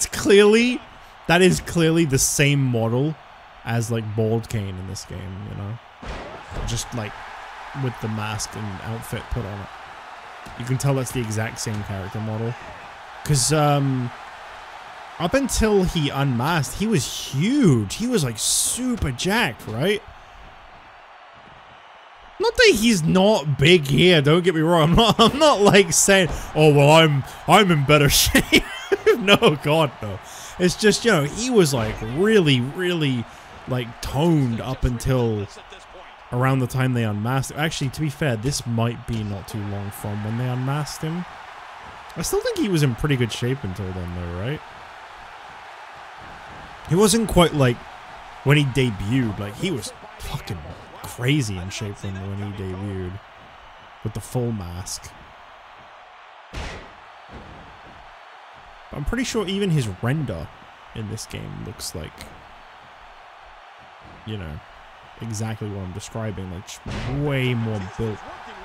is clearly the same model as like bald Kane in this game, you know? Just like with the mask and outfit put on it. You can tell that's the exact same character model. Because up until he unmasked, he was huge. He was like super jacked, right? Not that he's not big here, don't get me wrong. I'm not like saying, oh well, I'm in better shape. No, God, no. It's just, you know, he was like really, really like toned up until around the time they unmasked him. Actually, to be fair, this might be not too long from when they unmasked him. I still think he was in pretty good shape until then though, right? He wasn't quite like when he debuted. Like, he was fucking crazy in shape when he debuted with the full mask. I'm pretty sure even his render in this game looks like, you know, exactly what I'm describing, like way more built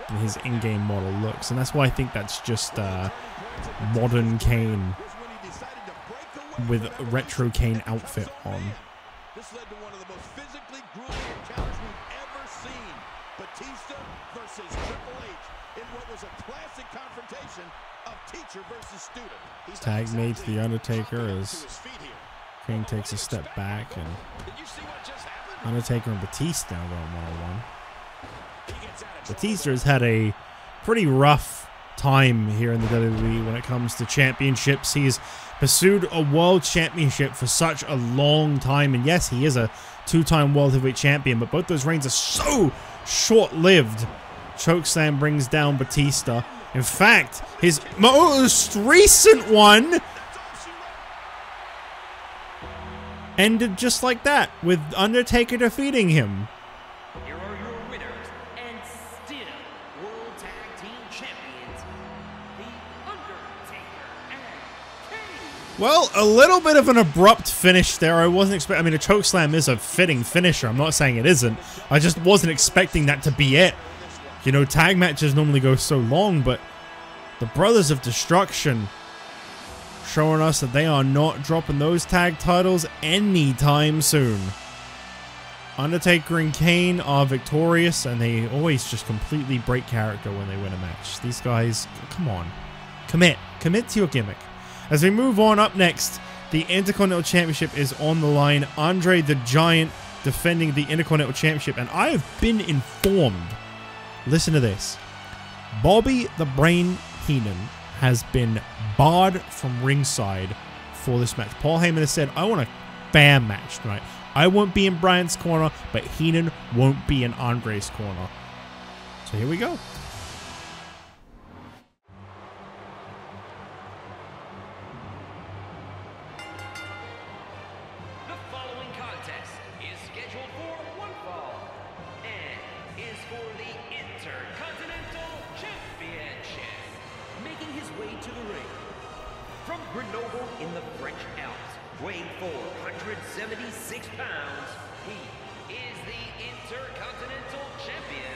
than his in-game model looks. And that's why I think that's just modern Kane with a retro Kane outfit on. This led to one of the most physically grueling encounters we've ever seen. Batista versus Triple H in what was a classic confrontation of teacher versus student. He's Tag made to The Undertaker as Kane takes a step back, and Undertaker and Batista now going one-on-one. Batista has had a pretty rough time here in the WWE when it comes to championships. He's pursued a world championship for such a long time, and yes, he is a two-time world heavyweight champion, but both those reigns are so short-lived. Chokeslam brings down Batista. In fact, his most recent one ended just like that, with Undertaker defeating him. Here are your winners and still World Tag Team Champions, The Undertaker and Kane. Well, a little bit of an abrupt finish there. I wasn't expecting. I mean, a chokeslam is a fitting finisher. I'm not saying it isn't. I just wasn't expecting that to be it. You know, tag matches normally go so long, but the Brothers of Destruction showing us that they are not dropping those tag titles anytime soon. Undertaker and Kane are victorious, and they always just completely break character when they win a match. These guys, come on. Commit to your gimmick. As we move on, up next, the Intercontinental Championship is on the line. Andre the Giant defending the Intercontinental Championship, and I have been informed, listen to this, Bobby the Brain Heenan has been barred from ringside for this match. Paul Heyman has said, I want a fair match tonight. I won't be in Bryan's corner, but Heenan won't be in Andre's corner. So here we go. The following contest is scheduled for one fall and is for the Intercontinental Championship. Making his way to the ring from Grenoble in the French Alps, weighing 476 pounds, he is the Intercontinental Champion,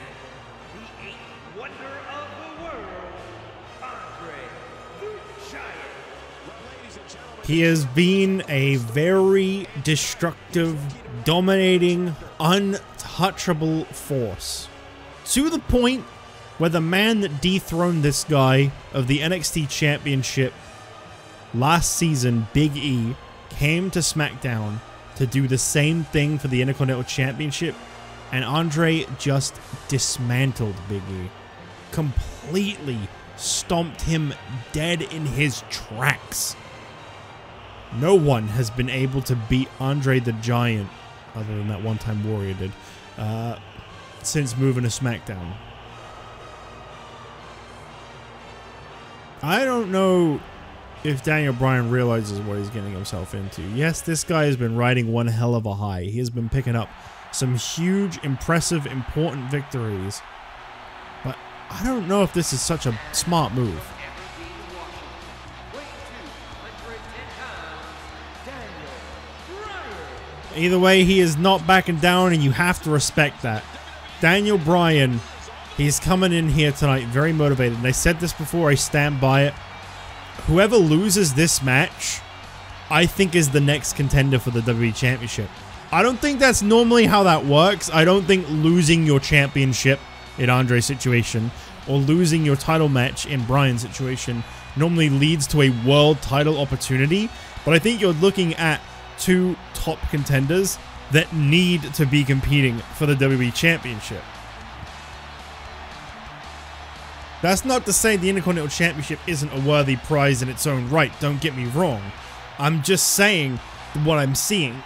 the eighth wonder of the world, Andre the Giant. He has been a very destructive, dominating, untouchable force. To the point where the man that dethroned this guy of the NXT Championship last season, Big E, came to SmackDown to do the same thing for the Intercontinental Championship, and Andre just dismantled Big E. Completely stomped him dead in his tracks. No one has been able to beat Andre the Giant, other than that one-time Warrior did, since moving to SmackDown. I don't know if Daniel Bryan realizes what he's getting himself into. Yes, this guy has been riding one hell of a high. He has been picking up some huge, impressive, important victories. I don't know if this is such a smart move. Either way, he is not backing down, and you have to respect that. Daniel Bryan, he's coming in here tonight very motivated. And I said this before, I stand by it. Whoever loses this match, I think is the next contender for the WWE Championship. I don't think that's normally how that works. I don't think losing your championship in Andre's situation or losing your title match in Bryan's situation normally leads to a world title opportunity. But I think you're looking at two top contenders that need to be competing for the WWE Championship. That's not to say the Intercontinental Championship isn't a worthy prize in its own right, don't get me wrong. I'm just saying what I'm seeing.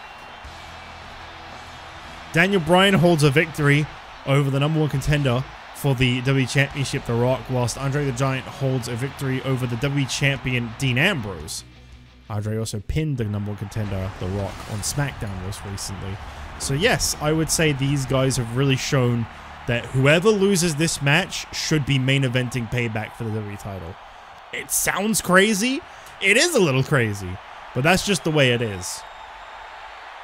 Daniel Bryan holds a victory over the #1 contender for the WWE Championship, The Rock, whilst Andre the Giant holds a victory over the WWE Champion, Dean Ambrose. Andre also pinned the #1 contender, The Rock, on SmackDown most recently. So yes, I would say these guys have really shown that whoever loses this match should be main eventing Payback for the WWE title. It sounds crazy. It is a little crazy, but that's just the way it is.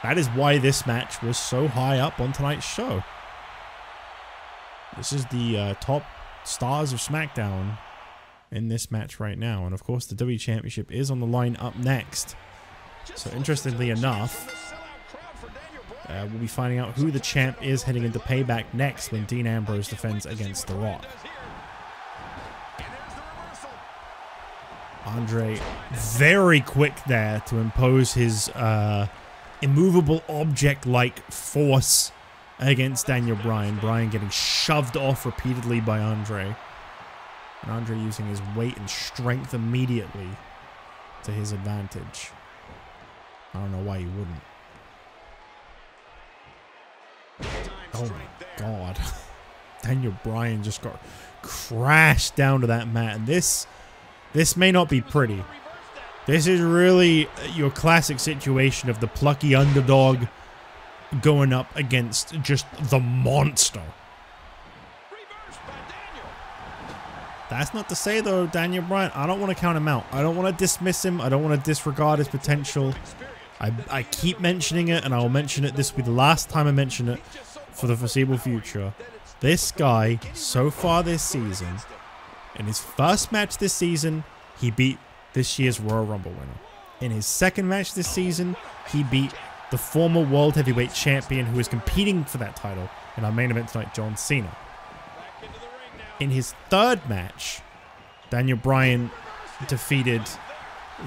That is why this match was so high up on tonight's show. This is the top stars of SmackDown in this match right now. And of course, the WWE Championship is on the line up next. So interestingly enough, we'll be finding out who the champ is heading into Payback next when Dean Ambrose defends against The Rock. Andre very quick there to impose his immovable object-like force against Daniel Bryan. Bryan getting shoved off repeatedly by Andre. And Andre using his weight and strength immediately to his advantage. I don't know why he wouldn't. Oh my god. Daniel Bryan just got crashed down to that mat. And this may not be pretty. This is really your classic situation of the plucky underdog going up against just the monster. That's not to say, though, Daniel Bryan, I don't want to count him out. I don't want to dismiss him. I don't want to disregard his potential. I keep mentioning it, and I will mention it. This will be the last time I mention it for the foreseeable future. This guy, so far this season, in his first match this season, he beat this year's Royal Rumble winner. In his second match this season, he beat the former World Heavyweight Champion who is competing for that title in our main event tonight, John Cena. In his third match, Daniel Bryan defeated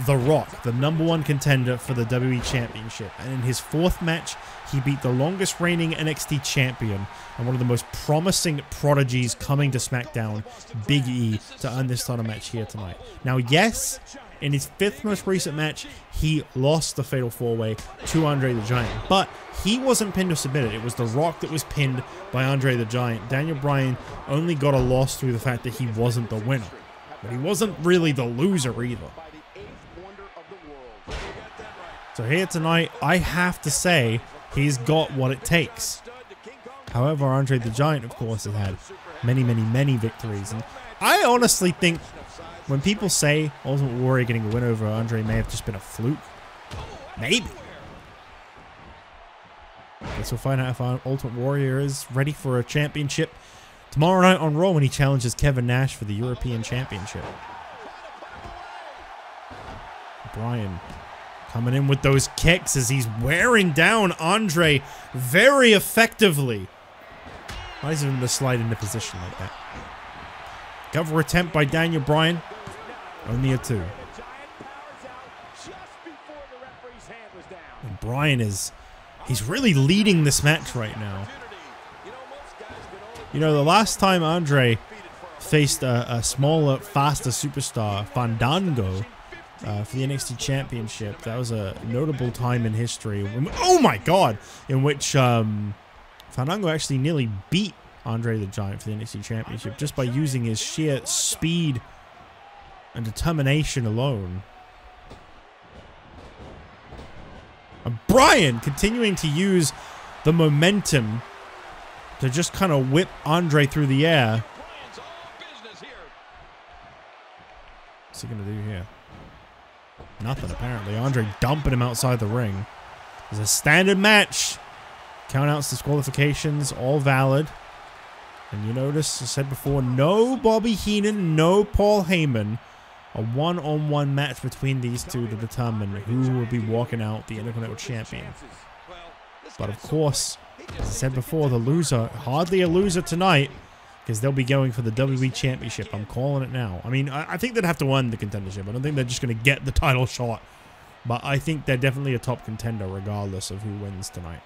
The Rock, the #1 contender for the WWE Championship. And in his fourth match, he beat the longest reigning NXT champion and one of the most promising prodigies coming to SmackDown, Big E, to earn this title match here tonight. Now, yes, in his fifth most recent match, he lost the Fatal 4-Way to Andre the Giant. But he wasn't pinned or submitted. It was The Rock that was pinned by Andre the Giant. Daniel Bryan only got a loss through the fact that he wasn't the winner. But he wasn't really the loser either. So here tonight, I have to say, he's got what it takes. However, Andre the Giant, of course, has had many, many, many victories. And I honestly think when people say Ultimate Warrior getting a win over Andre may have just been a fluke, maybe. Guess we'll find out if our Ultimate Warrior is ready for a championship tomorrow night on Raw when he challenges Kevin Nash for the European Championship. Bryan coming in with those kicks as he's wearing down Andre very effectively. Why is him to slide into position like that? Cover attempt by Daniel Bryan. Only a 2. And Bryan he's really leading this match right now. You know, the last time Andre faced a smaller, faster superstar, Fandango, for the NXT Championship, that was a notable time in history. Oh my god! In which Fandango actually nearly beat Andre the Giant for the NXT Championship just by using his sheer speed and determination alone. And Bryan continuing to use the momentum to just kind of whip Andre through the air. What's he gonna do here? Nothing, apparently. Andre dumping him outside the ring. It's a standard match. Countouts, disqualifications, all valid. And you notice, I said before, no Bobby Heenan, no Paul Heyman. A one-on-one match between these two to determine who will be walking out the Intercontinental Champion. But of course, as I said before, the loser, hardly a loser tonight, because they'll be going for the WWE Championship. I'm calling it now. I mean, I think they'd have to win the contendership. I don't think they're just going to get the title shot. But I think they're definitely a top contender regardless of who wins tonight.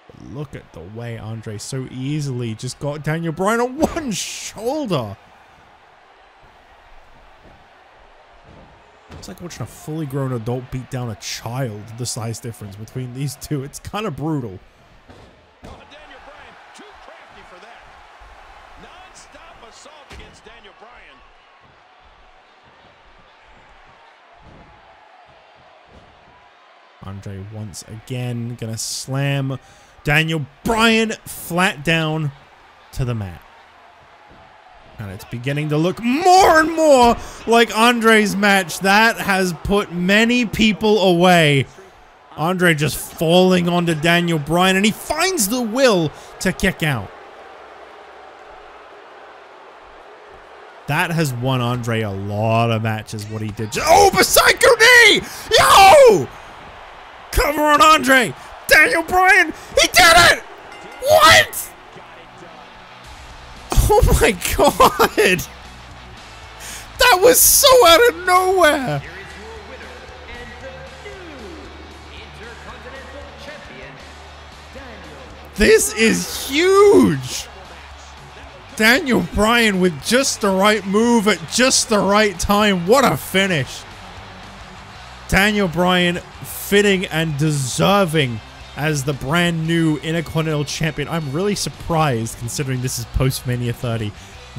But look at the way Andre so easily just got Daniel Bryan on one shoulder. It's like watching a fully grown adult beat down a child, the size difference between these two. It's kind of brutal. Daniel Bryan, too crafty for that. Non-stop assault against Daniel Bryan. Andre once again gonna slam Daniel Bryan flat down to the mat. And it's beginning to look more and more like Andre's match. That has put many people away. Andre just falling onto Daniel Bryan, and he finds the will to kick out. That has won Andre a lot of matches, what he did. Oh, Psycho knee! Yo! Cover on Andre! Daniel Bryan! He did it! What? Oh my god! That was so out of nowhere! Here is your winner and the new Intercontinental Champion, Daniel. This is huge! Daniel Bryan with just the right move at just the right time. What a finish! Daniel Bryan fitting and deserving as the brand new Intercontinental Champion. I'm really surprised considering this is post-Mania 30.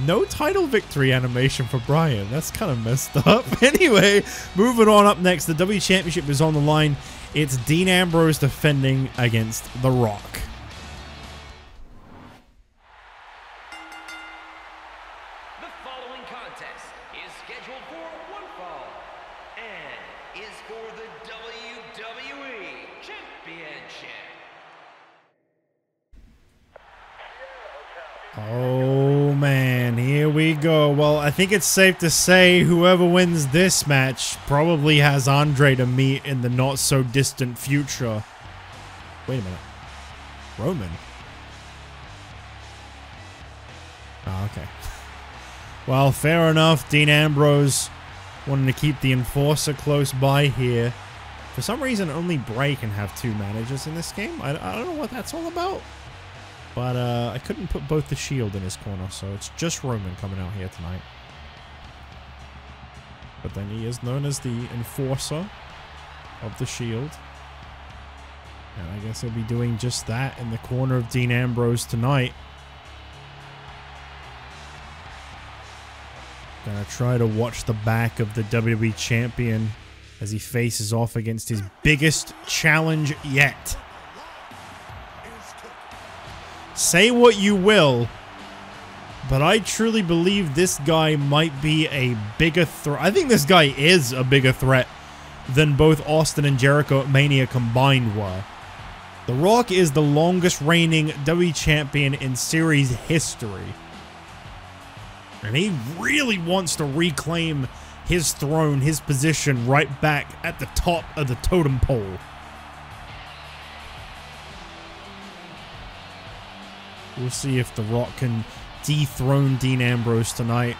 No title victory animation for Bryan. That's kind of messed up. Anyway, moving on. Up next, the WWE Championship is on the line. It's Dean Ambrose defending against The Rock. The following contest is scheduled for one fall and is for the WWE Championship. Oh man, here we go. Well, I think it's safe to say whoever wins this match probably has Andre to meet in the not so distant future. Wait a minute. Roman? Oh, okay. Well, fair enough. Dean Ambrose wanting to keep the Enforcer close by here. For some reason, only Bray can have two managers in this game. I don't know what that's all about. But I couldn't put both the Shield in his corner, so it's just Roman coming out here tonight. But then he is known as the Enforcer of the Shield. And I guess he'll be doing just that in the corner of Dean Ambrose tonight. Gonna try to watch the back of the WWE Champion as he faces off against his biggest challenge yet. Say what you will, but I truly believe this guy might be a bigger threat. I think this guy is a bigger threat than both Austin and Jericho at Mania combined were. The Rock is the longest reigning WWE Champion in series history. And he really wants to reclaim his throne, his position right back at the top of the totem pole. We'll see if The Rock can dethrone Dean Ambrose tonight.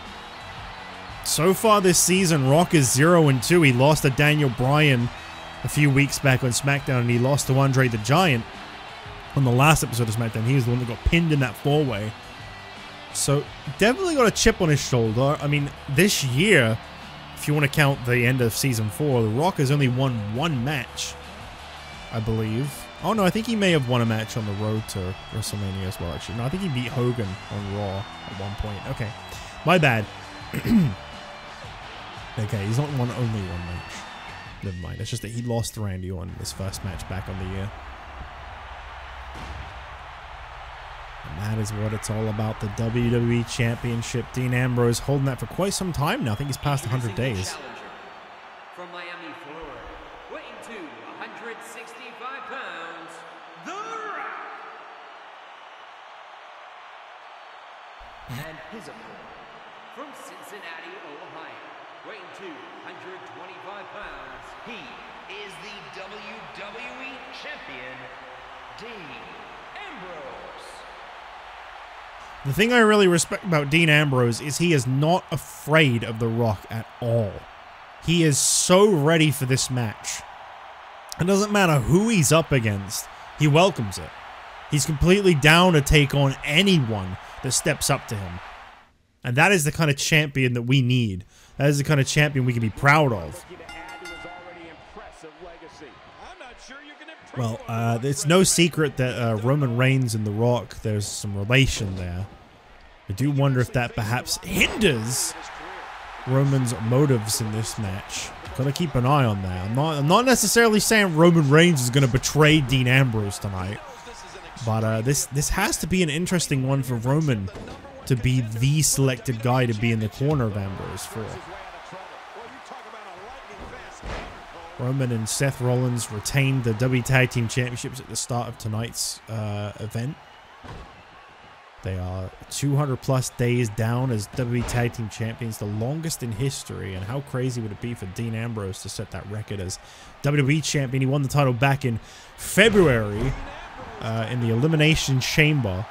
So far this season, Rock is 0-2. He lost to Daniel Bryan a few weeks back on SmackDown, and he lost to Andre the Giant on the last episode of SmackDown. He was the one that got pinned in that four-way. So definitely got a chip on his shoulder. I mean, this year, if you want to count the end of Season 4, The Rock has only won one match, I believe. Oh no, I think he may have won a match on the road to WrestleMania as well, actually. No, I think he beat Hogan on Raw at one point. Okay, my bad. Okay, he's not won only one match. Never mind, it's just that he lost to Randy Orton in his first match back on the year. That is what it's all about, the WWE Championship. Dean Ambrose holding that for quite some time now. I think he's past 100 days. From Miami, Florida, weighing to 165 pounds, The Rock. And his opponent, from Cincinnati, Ohio, weighing to 125 pounds, he is the WWE Champion, Dean Ambrose. The thing I really respect about Dean Ambrose is he is not afraid of The Rock at all. He is so ready for this match. It doesn't matter who he's up against. He welcomes it. He's completely down to take on anyone that steps up to him. And that is the kind of champion that we need. That is the kind of champion we can be proud of. Well, it's no secret that Roman Reigns and The Rock, there's some relation there. I do wonder if that perhaps hinders Roman's motives in this match. Gotta keep an eye on that. I'm not necessarily saying Roman Reigns is gonna betray Dean Ambrose tonight, but this has to be an interesting one for Roman to be the selected guy to be in the corner of Ambrose for. Roman and Seth Rollins retained the WWE Tag Team Championships at the start of tonight's event. They are 200 plus days down as WWE Tag Team Champions, the longest in history. And how crazy would it be for Dean Ambrose to set that record as WWE Champion? He won the title back in February in the Elimination Chamber.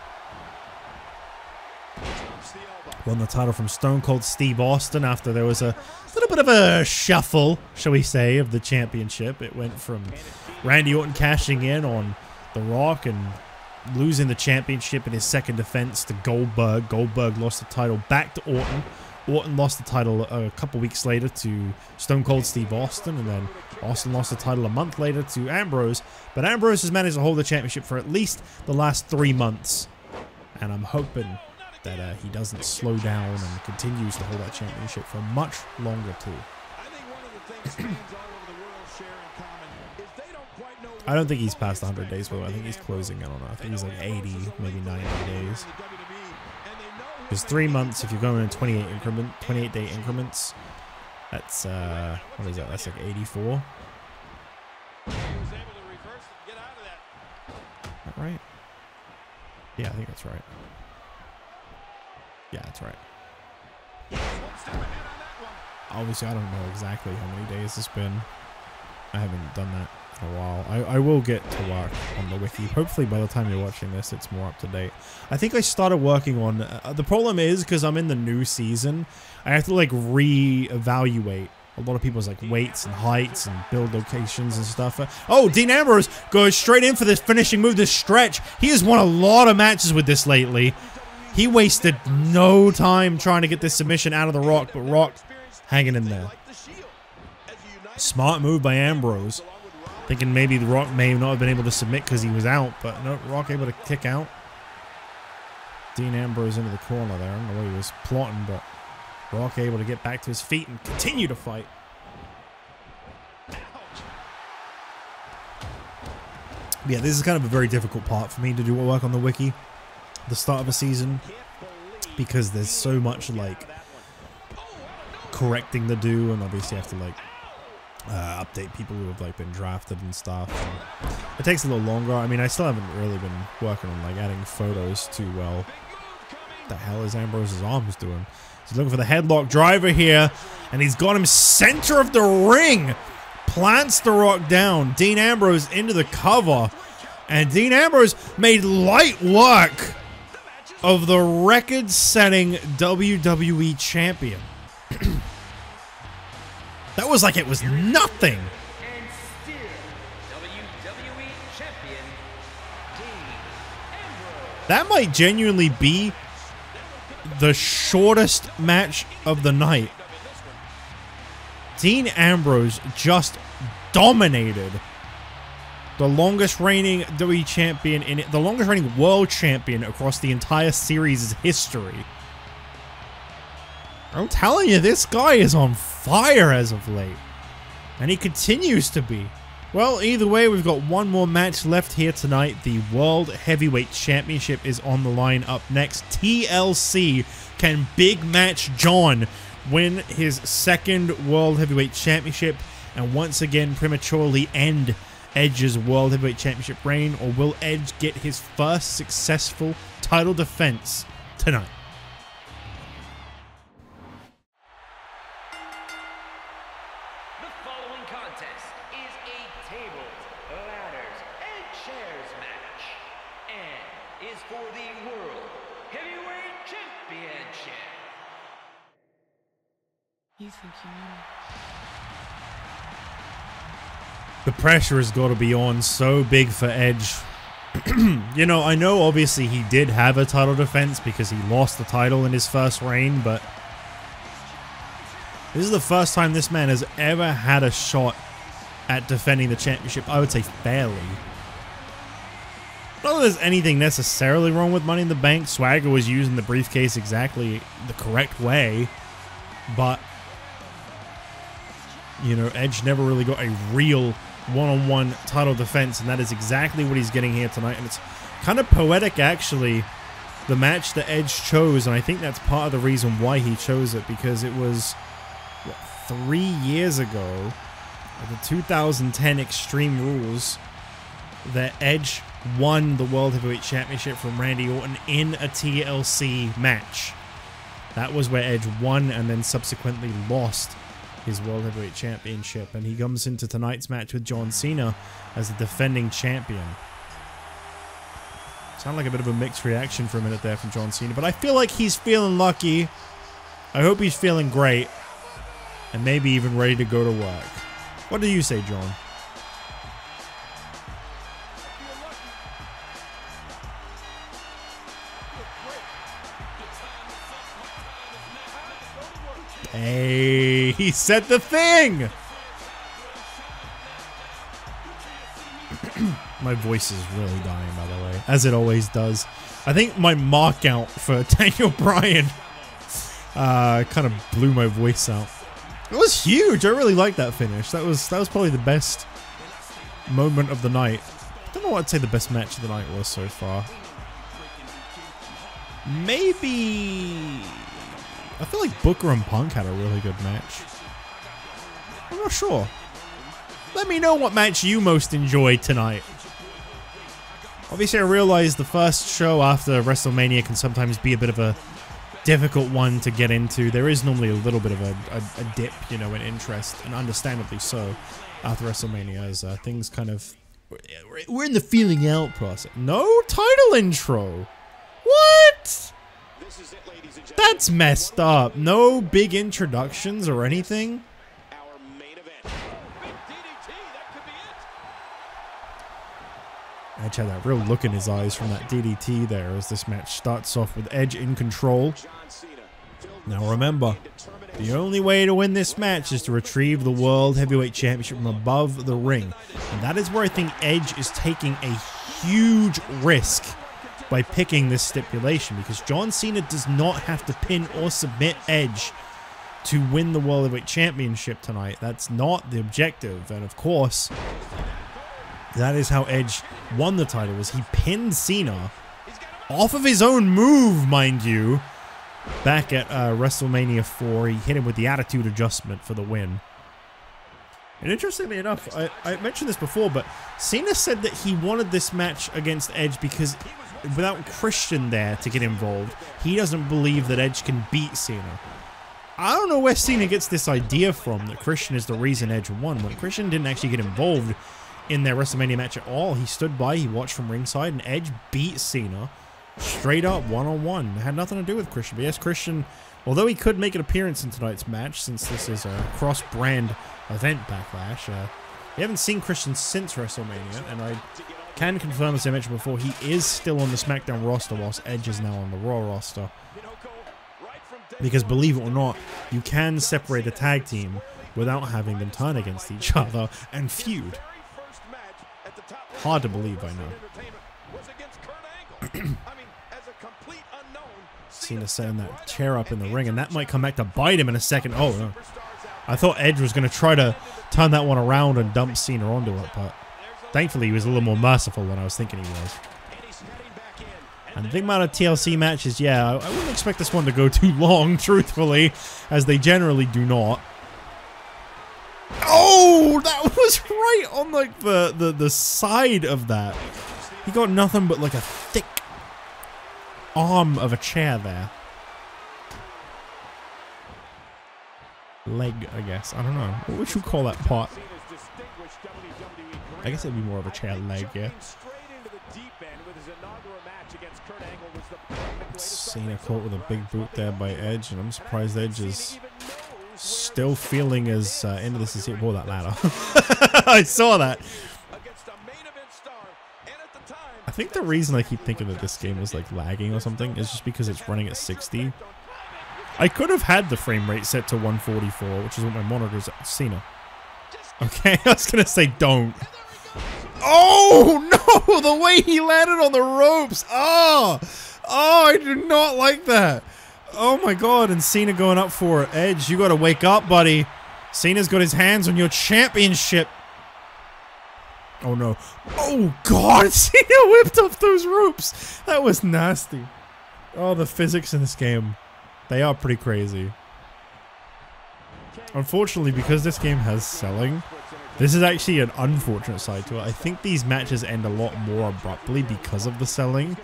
Won the title from Stone Cold Steve Austin after there was a little bit of a shuffle, shall we say, of the championship. It went from Randy Orton cashing in on The Rock and losing the championship in his second defense to Goldberg. Goldberg lost the title back to Orton. Orton lost the title a couple weeks later to Stone Cold Steve Austin, and then Austin lost the title a month later to Ambrose. But Ambrose has managed to hold the championship for at least the last 3 months, and I'm hoping that he doesn't slow down and continues to hold that championship for much longer too. I don't think he's past 100 days, but I think he's closing in on it. I think he's like 80, maybe 90 days. Because 3 months, if you're going in 28 day increments, that's what is that? That's like 84. Is that right? Yeah, I think that's right. Yeah, that's right. Obviously, I don't know exactly how many days it's been. I haven't done that in a while. I will get to work on the wiki. Hopefully, by the time you're watching this, it's more up to date. I think I started working on... the problem is, because I'm in the new season, I have to, like, re-evaluate a lot of people's, like, weights and heights and build locations and stuff. Oh, Dean Ambrose goes straight in for this finishing move, this stretch. He has won a lot of matches with this lately. He wasted no time trying to get this submission out of The Rock, but Rock hanging in there. Smart move by Ambrose. Thinking maybe The Rock may not have been able to submit because he was out, but no, Rock able to kick out. Dean Ambrose into the corner there. I don't know what he was plotting, but Rock able to get back to his feet and continue to fight. Yeah, this is kind of a very difficult part for me to do work on the wiki. The start of a season, because there's so much like correcting to do, and obviously you have to like update people who have like been drafted and stuff. And it takes a little longer. I mean, I still haven't really been working on like adding photos too well. What the hell is Ambrose's arms doing? He's looking for the headlock driver here, and he's got him center of the ring. Plants The Rock down. Dean Ambrose into the cover, and Dean Ambrose made light work of the record-setting WWE champion. That was like it was nothing. And still WWE Champion, Dean Ambrose. That might genuinely be the shortest match of the night. Dean Ambrose just dominated the longest reigning WWE champion in it, the longest reigning world champion across the entire series' history. I'm telling you, this guy is on fire as of late. And he continues to be. Well, either way, we've got one more match left here tonight. The World Heavyweight Championship is on the line up next. TLC, can Big Match John win his second World Heavyweight Championship and once again prematurely end Edge's World Heavyweight Championship reign, or will Edge get his first successful title defense tonight? The following contest is a tables, ladders, and chairs match, and is for the World Heavyweight Championship. You think you know? The pressure has got to be on so big for Edge. You know, I know obviously he did have a title defense because he lost the title in his first reign, but this is the first time this man has ever had a shot at defending the championship, I would say fairly. Not that there's anything necessarily wrong with Money in the Bank. Swagger was using the briefcase exactly the correct way, but you know, Edge never really got a real one-on-one title defense, and that is exactly what he's getting here tonight. And it's kind of poetic, actually, the match that Edge chose, and I think that's part of the reason why he chose it, because it was, what, 3 years ago, at the 2010 Extreme Rules, that Edge won the World Heavyweight Championship from Randy Orton in a TLC match. That was where Edge won and then subsequently lost his World Heavyweight Championship, and he comes into tonight's match with John Cena as the defending champion. Sound like a bit of a mixed reaction for a minute there from John Cena, but I feel like he's feeling lucky. I hope he's feeling great, and maybe even ready to go to work. What do you say, John? Hey, he said the thing! My voice is really dying, by the way, as it always does. I think my mark out for Daniel Bryan kind of blew my voice out. It was huge. I really liked that finish. That was probably the best moment of the night. I don't know what I'd say the best match of the night was so far. Maybe... I feel like Booker and Punk had a really good match. I'm not sure. Let me know what match you most enjoyed tonight. Obviously, I realize the first show after WrestleMania can sometimes be a bit of a difficult one to get into. There is normally a little bit of a dip, you know, in interest, and understandably so, after WrestleMania, as things kind of... We're in the feeling out process. No title intro! What? That's messed up. No big introductions or anything. Our main event. Big DDT, that could be it. Edge had that real look in his eyes from that DDT there as this match starts off with Edge in control. Now remember, the only way to win this match is to retrieve the World Heavyweight Championship from above the ring. And that is where I think Edge is taking a huge risk by picking this stipulation, because John Cena does not have to pin or submit Edge to win the World Heavyweight Championship tonight. That's not the objective, and of course, that is how Edge won the title, was he pinned Cena off of his own move, mind you, back at WrestleMania 4. He hit him with the Attitude Adjustment for the win. And interestingly enough, I mentioned this before, but Cena said that he wanted this match against Edge because without Christian there to get involved, he doesn't believe that Edge can beat Cena. I don't know where Cena gets this idea from, that Christian is the reason Edge won, when Christian didn't actually get involved in their WrestleMania match at all. He stood by, he watched from ringside, and Edge beat Cena straight up one-on-one. It had nothing to do with Christian. But yes, Christian, although he could make an appearance in tonight's match, since this is a cross-brand event Backlash, we haven't seen Christian since WrestleMania, and I can confirm, as I mentioned before, he is still on the SmackDown roster whilst Edge is now on the Raw roster. Because believe it or not, you can separate a tag team without having them turn against each other and feud. Hard to believe, I know. Cena setting that chair up in the ring, and that might come back to bite him in a second. Oh, no. I thought Edge was going to try to turn that one around and dump Cena onto it, but thankfully he was a little more merciful than I was thinking he was. And the thing about a TLC match is, yeah, I wouldn't expect this one to go too long, truthfully, as they generally do not. Oh, that was right on like the side of that. He got nothing but like a thick arm of a chair there. Leg, I guess. I don't know. What would you call that part? I guess it'd be more of a chair leg, yeah. Cena caught with a big boot there by Edge, and I'm surprised Edge is still feeling as into this as he wore that ladder. I saw that. I think the reason I keep thinking that this game is like lagging or something is just because it's running at 60. I could have had the frame rate set to 144, which is what my monitor's at. Cena. Okay, I was gonna say don't. Oh no! The way he landed on the ropes. Oh, I do not like that. Oh my god! And Cena going up for it. Edge, you gotta wake up, buddy. Cena's got his hands on your championship. Oh no! Oh god! Cena whipped off those ropes. That was nasty. Oh, the physics in this game. They are pretty crazy. Unfortunately, because this game has selling, this is actually an unfortunate side to it. I think these matches end a lot more abruptly because of the selling.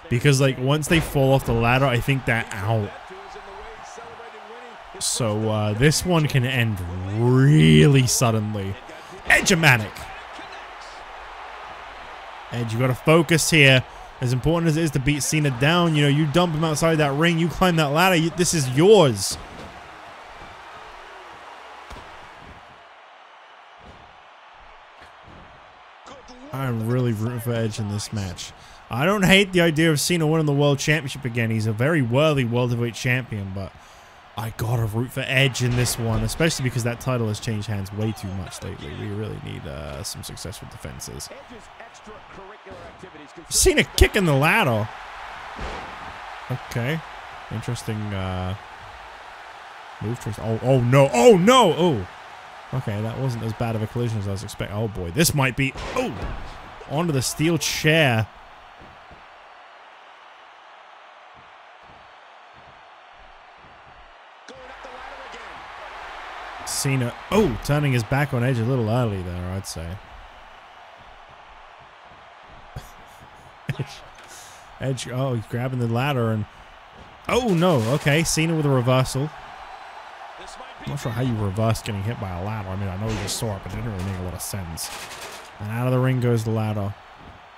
Because, like, once they fall off the ladder, I think they're out. So, this one can end really suddenly. Edge-o-matic. Edge, you gotta focus here. As important as it is to beat Cena down, you know, you dump him outside that ring, you climb that ladder, this is yours. I'm really rooting for Edge in this match. I don't hate the idea of Cena winning the World Championship again. He's a very worthy World Heavyweight Champion, but I gotta root for Edge in this one, especially because that title has changed hands way too much lately. We really need some successful defenses. Cena kicking the ladder. Okay. Interesting move choice. Oh no. Oh no. Oh. Okay, that wasn't as bad of a collision as I was expecting. Oh boy, this might be. Oh. Onto the steel chair. Cena. Oh, turning his back on Edge a little early there, I'd say. Edge, oh, he's grabbing the ladder and... Oh, no. Okay, Cena with a reversal. I'm not sure how you reverse getting hit by a ladder. I mean, I know you just saw it, but it didn't really make a lot of sense. And out of the ring goes the ladder.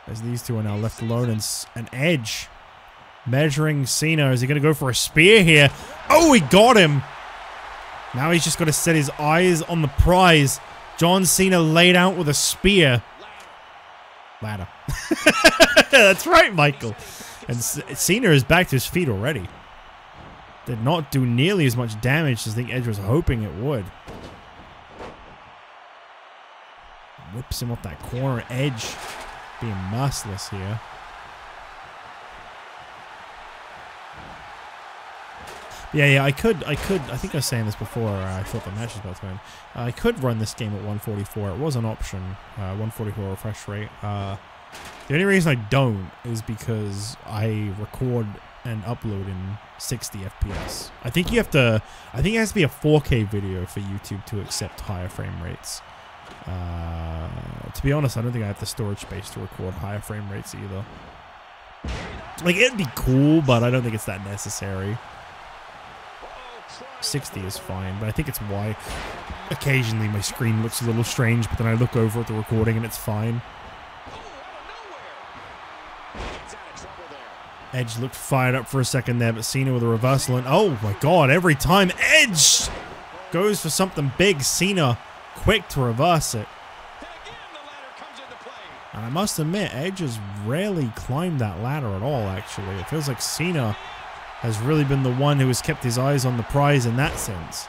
As these two are now left alone, and Edge measuring Cena. Is he going to go for a spear here? Oh, he got him! Now he's just got to set his eyes on the prize. John Cena laid out with a spear. Ladder. That's right, Michael. And Cena is back to his feet already. Did not do nearly as much damage as I think Edge was hoping it would. Whips him off that corner. Edge being merciless here. Yeah, I think I was saying this before I thought the match was about to end. I could run this game at 144. It was an option, 144 refresh rate. The only reason I don't is because I record and upload in 60 FPS. I think it has to be a 4K video for YouTube to accept higher frame rates. To be honest, I don't think I have the storage space to record higher frame rates either. Like, it'd be cool, but I don't think it's that necessary. 60 is fine, but I think it's why occasionally my screen looks a little strange, but then I look over at the recording and it's fine. Edge looked fired up for a second there, but Cena with a reversal, and oh my god, every time Edge goes for something big, Cena quick to reverse it. And I must admit, Edge has rarely climbed that ladder at all, actually. It feels like Cena has really been the one who has kept his eyes on the prize in that sense.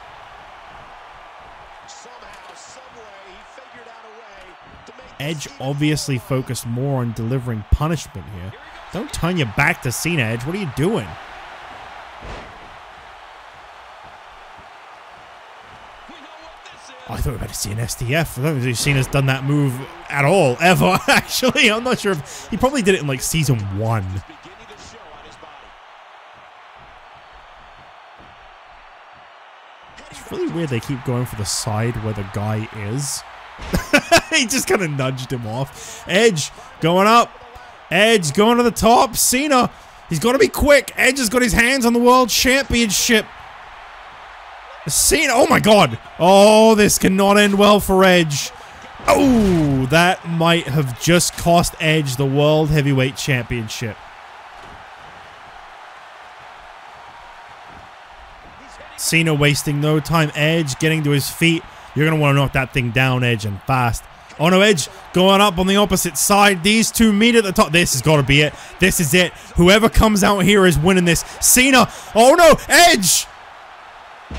Edge obviously focused more on delivering punishment here. Don't turn your back to Cena, Edge. What are you doing? I thought we were about to see an STF. I don't think we've seen us done that move at all, ever, actually. I'm not sure if... He probably did it in, like, season 1. It's really weird they keep going for the side where the guy is. He just kind of nudged him off. Edge going up. Edge going to the top. Cena. He's got to be quick. Edge has got his hands on the World Championship. Cena. Oh my God. Oh, this cannot end well for Edge. Oh, that might have just cost Edge the World Heavyweight Championship. Cena wasting no time. Edge getting to his feet. You're going to want to knock that thing down, Edge, and fast. Oh no, Edge going up on the opposite side. These two meet at the top. This has got to be it. This is it. Whoever comes out here is winning this. Cena. Oh no, Edge.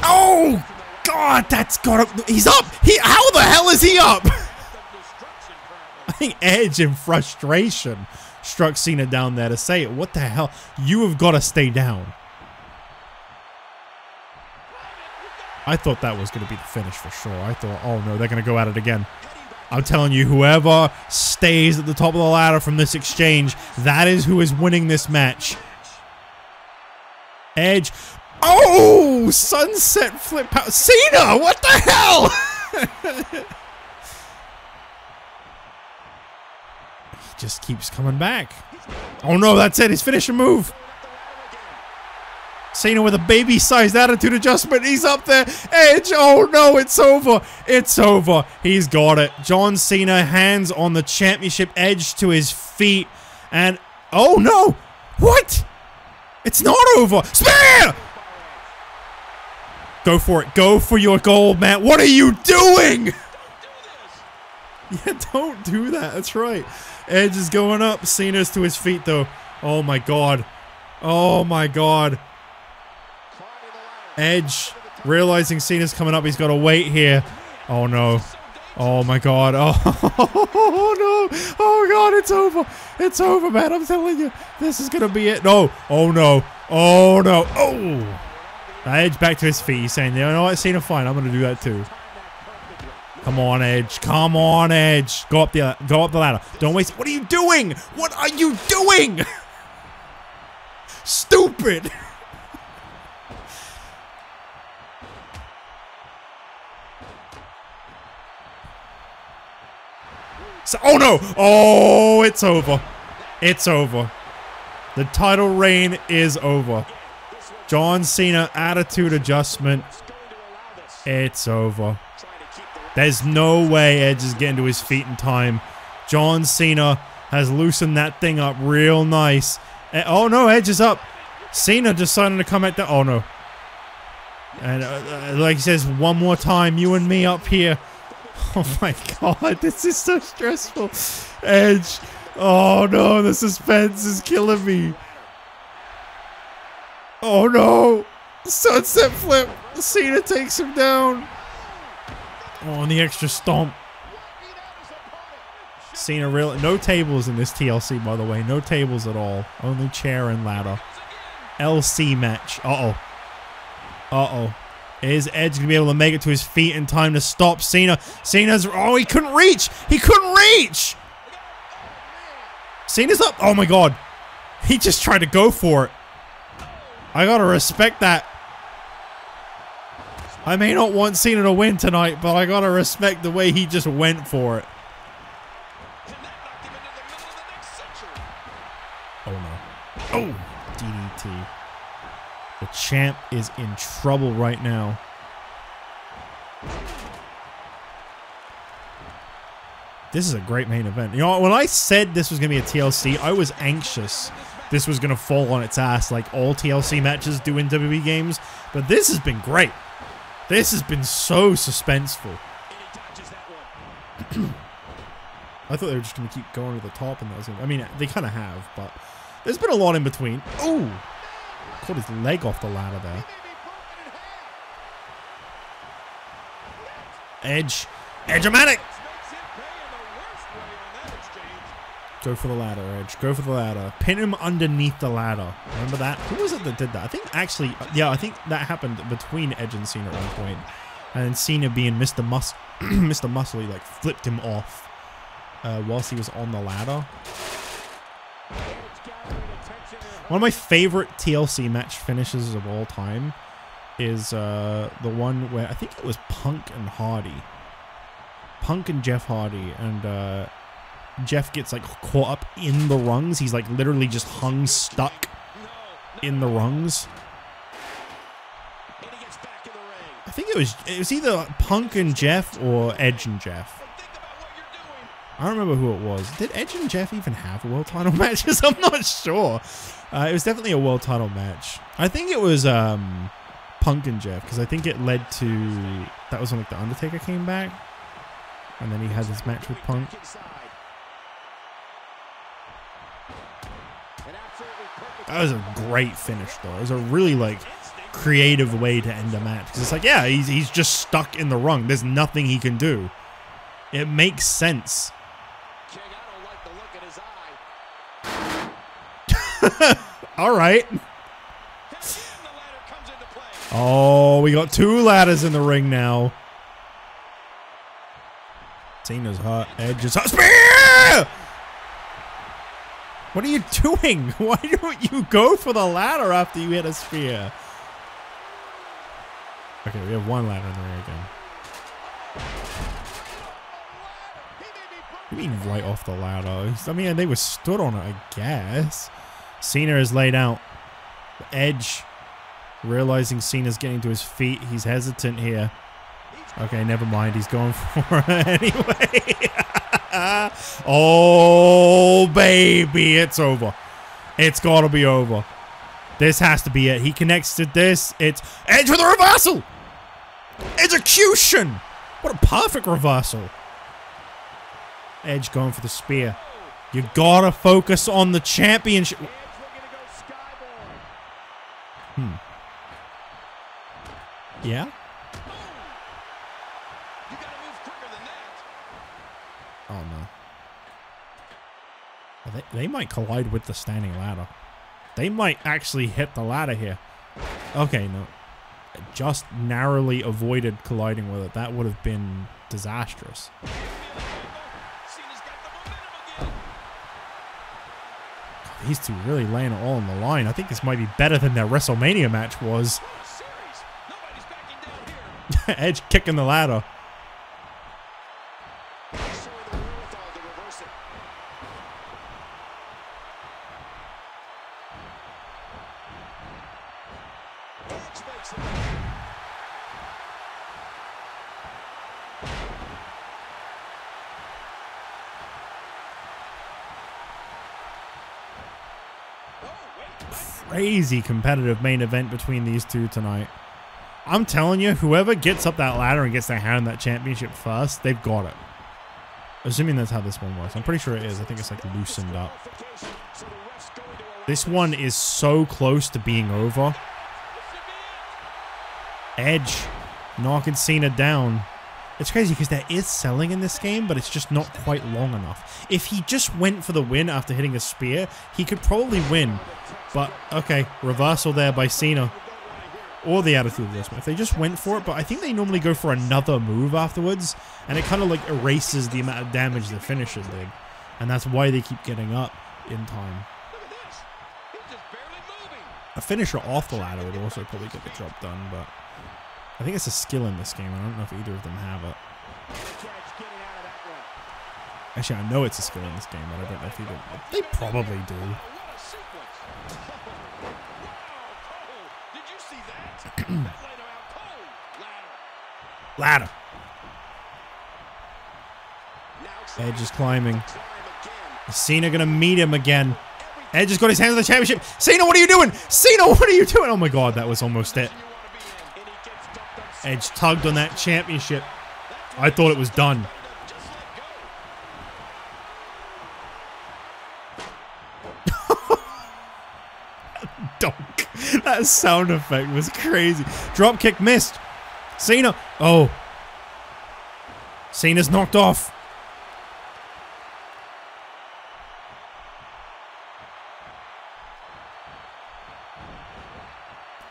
Oh God, that's got to... He's up. How the hell is he up? I think Edge in frustration struck Cena down there to say it. What the hell? You have got to stay down. I thought that was going to be the finish for sure. I thought, oh no, they're going to go at it again. I'm telling you, whoever stays at the top of the ladder from this exchange, that is who is winning this match. Edge. Oh! Sunset flip power. Cena! What the hell? He just keeps coming back. Oh no, that's it. His finishing move. Cena with a baby-sized attitude adjustment. He's up there. Edge. Oh, no. It's over. It's over. He's got it. John Cena, hands on the championship. Edge to his feet. And, oh, no. What? It's not over. Spear! Go for it. Go for your gold, man. What are you doing? Yeah, don't do that. That's right. Edge is going up. Cena's to his feet, though. Oh, my God. Oh, my God. Edge, realizing Cena's coming up, he's got to wait here. Oh no. Oh my God. Oh, no. Oh God, it's over. It's over, man. I'm telling you. This is going to be it. No. Oh no. Oh no. Oh. Edge back to his feet. He's saying, you know what, Cena, fine. I'm going to do that too. Come on, Edge. Come on, Edge. Go up the ladder. Don't waste. What are you doing? What are you doing? Stupid. So, oh no! Oh, it's over. It's over. The title reign is over. John Cena, attitude adjustment. It's over. There's no way Edge is getting to his feet in time. John Cena has loosened that thing up real nice. Oh no, Edge is up. Cena decided to come at the... Oh no. And like he says, one more time, you and me up here. Oh my God, this is so stressful. Edge. Oh no, the suspense is killing me. Oh no. Sunset flip. Cena takes him down. Oh, and the extra stomp. Cena really... No tables in this TLC, by the way. No tables at all. Only chair and ladder. LC match. Uh-oh. Uh-oh. Is Edge going to be able to make it to his feet in time to stop Cena? Cena's... Oh, he couldn't reach! He couldn't reach! Cena's up! Oh my God. He just tried to go for it. I gotta respect that. I may not want Cena to win tonight, but I gotta respect the way he just went for it. Oh no. Oh! DDT. The champ is in trouble right now. This is a great main event. You know, when I said this was going to be a TLC, I was anxious this was going to fall on its ass like all TLC matches do in WWE games. But this has been great. This has been so suspenseful. I thought they were just going to keep going to the top. And that was gonna, I mean, they kind of have, but there's been a lot in between. Oh! Caught his leg off the ladder there. Edge. Edge-o-matic! Go for the ladder, Edge. Go for the ladder. Pin him underneath the ladder. Remember that? Who was it that did that? I think actually... Yeah, I think that happened between Edge and Cena at one point. And then Cena being Mr. Mr. Muscle, he like flipped him off whilst he was on the ladder. One of my favorite TLC match finishes of all time is the one where I think it was Punk and Hardy. Punk and Jeff Hardy, and Jeff gets like caught up in the rungs. He's like literally just hung stuck in the rungs. I think it was either Punk and Jeff or Edge and Jeff. I don't remember who it was. Did Edge and Jeff even have world title matches? I'm not sure. It was definitely a world title match. I think it was Punk and Jeff, because I think it led to, that was when like the Undertaker came back, and then he had his match with Punk. That was a great finish though. It was a really like creative way to end a match, because it's like, yeah, he's just stuck in the rung. There's nothing he can do. It makes sense. All right. Oh, we got 2 ladders in the ring now. Cena's hurt. Edge is hurt. Spear! What are you doing? Why don't you go for the ladder after you hit a spear? Okay, we have 1 ladder in the ring again. You mean right off the ladder? I mean, they were stood on it, I guess. Cena is laid out. Edge, realizing Cena's getting to his feet, he's hesitant here. Okay, never mind. He's going for it anyway. Oh, baby. It's over. It's got to be over. This has to be it. He connects to this. It's Edge with a reversal. Execution. What a perfect reversal. Edge going for the spear. You got to focus on the championship. Yeah? Oh, no. Well, they might collide with the standing ladder. They might actually hit the ladder here. Okay, no. Just narrowly avoided colliding with it. That would have been disastrous. These two really laying it all on the line. I think this might be better than their WrestleMania match was. Edge kicking the ladder. Crazy competitive main event between these two tonight. I'm telling you, whoever gets up that ladder and gets their hand on that championship first, they've got it. Assuming that's how this one works. I'm pretty sure it is. I think it's like loosened up. This one is so close to being over. Edge knocking Cena down. It's crazy because there is selling in this game, but it's just not quite long enough. If he just went for the win after hitting a spear, he could probably win. But, okay, reversal there by Cena. Or the Attitude Adjustment. If they just went for it, but I think they normally go for another move afterwards, and it kind of like erases the amount of damage the finisher did. And that's why they keep getting up in time. A finisher off the ladder would also probably get the job done, but I think it's a skill in this game. I don't know if either of them have it. Actually, I know it's a skill in this game, but I don't know if either. They probably do. Ladder. Edge is climbing. Is Cena gonna meet him again? Edge has got his hands on the championship. Cena, what are you doing? Cena, what are you doing? Oh my god, that was almost it. Edge tugged on that championship. I thought it was done. Dunk. That sound effect was crazy. Drop kick missed. Cena. Oh. Cena's knocked off.